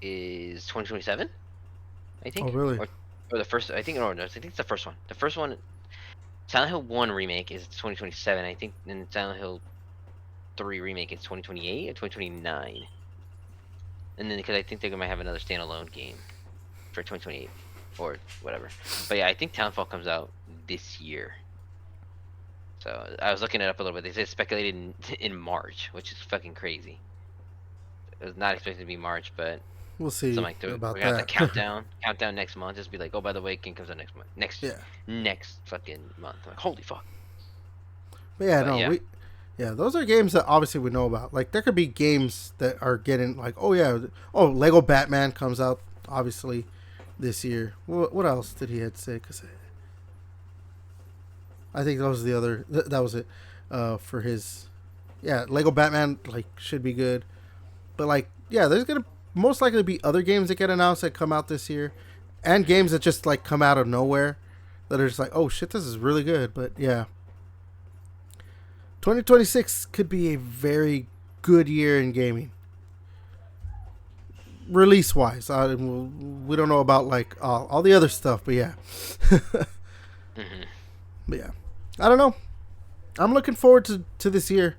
is 2027. I Oh, think really? or the first. I think no, I think it's the first one. The first one, Silent Hill 1 remake is 2027. I think in Silent Hill 3 remake is 2028 or 2029. And then because I think they might have another standalone game for 2028 or whatever. But yeah, I think Townfall comes out this year. So I was looking it up a little bit. They said speculated in March, which is fucking crazy. It was not expected to be March, but We'll something see like about we got the that. countdown next month. Just be like, oh, by the way, game comes out next month, Yeah. next fucking month. I'm like, holy fuck. But yeah, But no, yeah, yeah, those are games that obviously we know about. Like there could be games that are getting like, oh yeah, oh Lego Batman comes out obviously this year. What else did he had say? Cause I think that was the other. That was it for his. Yeah, Lego Batman like should be good, but like yeah, there's gonna most likely be other games that get announced that come out this year, and games that just like come out of nowhere that are just like, oh shit, this is really good. But yeah, 2026 could be a very good year in gaming. Release wise, we don't know about like all the other stuff, but yeah. hmm But yeah, I don't know. I'm looking forward to this year,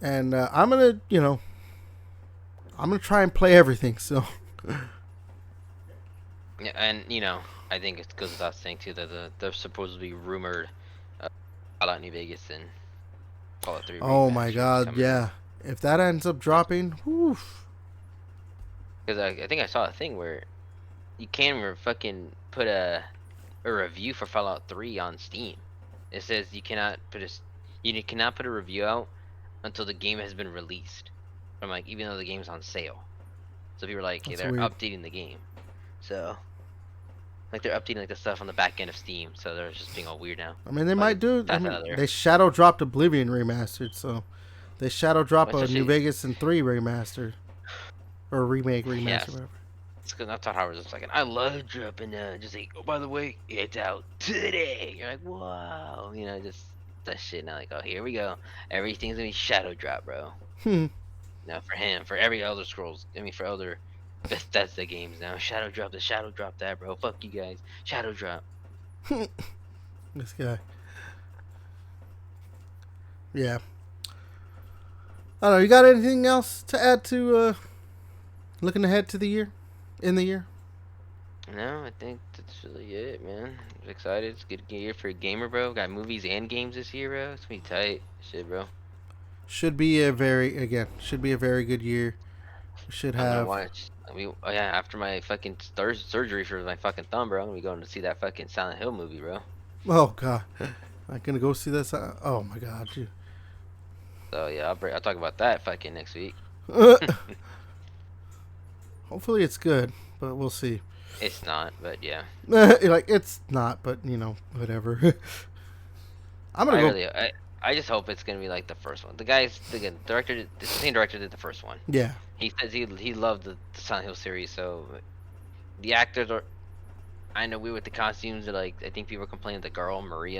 and I'm gonna I'm gonna try and play everything. So yeah, and I think it goes without saying too that they're supposedly rumored Fallout New Vegas and Fallout 3 oh my remastered god, coming out. yeah. If that ends up dropping, whew. Because I think I saw a thing where you can fucking put a review for Fallout 3 on Steam. It says you cannot put a review out until the game has been released. From like even though the game's on sale. So people are like, hey, That's they're weird. updating the game. So like they're updating like the stuff on the back end of Steam. So they're just being all weird now. I mean, they Like might do. I that's mean, another they shadow dropped Oblivion remastered, so they shadow drop a New especially Vegas and 3 remastered or remake remaster, yes. whatever. It's because Todd Howard's just like, I love dropping just like, oh, by the way, it's out today. You're like, wow, just that shit. Now, like, oh, here we go. Everything's gonna be shadow drop, bro. Hmm. Now, for him, for every Elder Scrolls, I mean, for other Bethesda games now, shadow drop this, shadow drop that, bro. Fuck you guys, shadow drop. This guy. Yeah. I don't know. You got anything else to add to looking ahead to the year? In the year? No, I think that's really it, man. I'm excited. It's a good year for a gamer, bro. Got movies and games this year, bro. It's gonna be tight, shit, bro. Should be a very good year. We should I'm gonna have. watch. Oh yeah, after my fucking surgery for my fucking thumb, bro, I'm gonna be going to see that fucking Silent Hill movie, bro. Oh god, I'm gonna go see this. Oh my god, you. So yeah, I'll talk about that fucking next week. Hopefully it's good, but we'll see. It's not, but yeah. Like it's not, but whatever. I'm gonna I go. really, I just hope it's gonna be like the first one. The director, the same director did the first one. Yeah. He says he loved the Silent Hill series, so the actors are. I know we with the costumes are like I think people are complaining the girl Maria